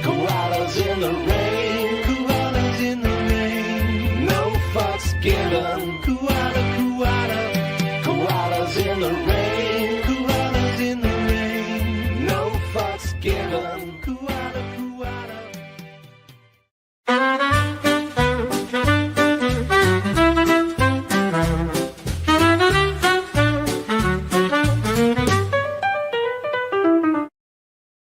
koalas in the rain, koalas in the rain, no fucks given. Koala, koala, koalas in the rain, koalas in the rain, no fucks given.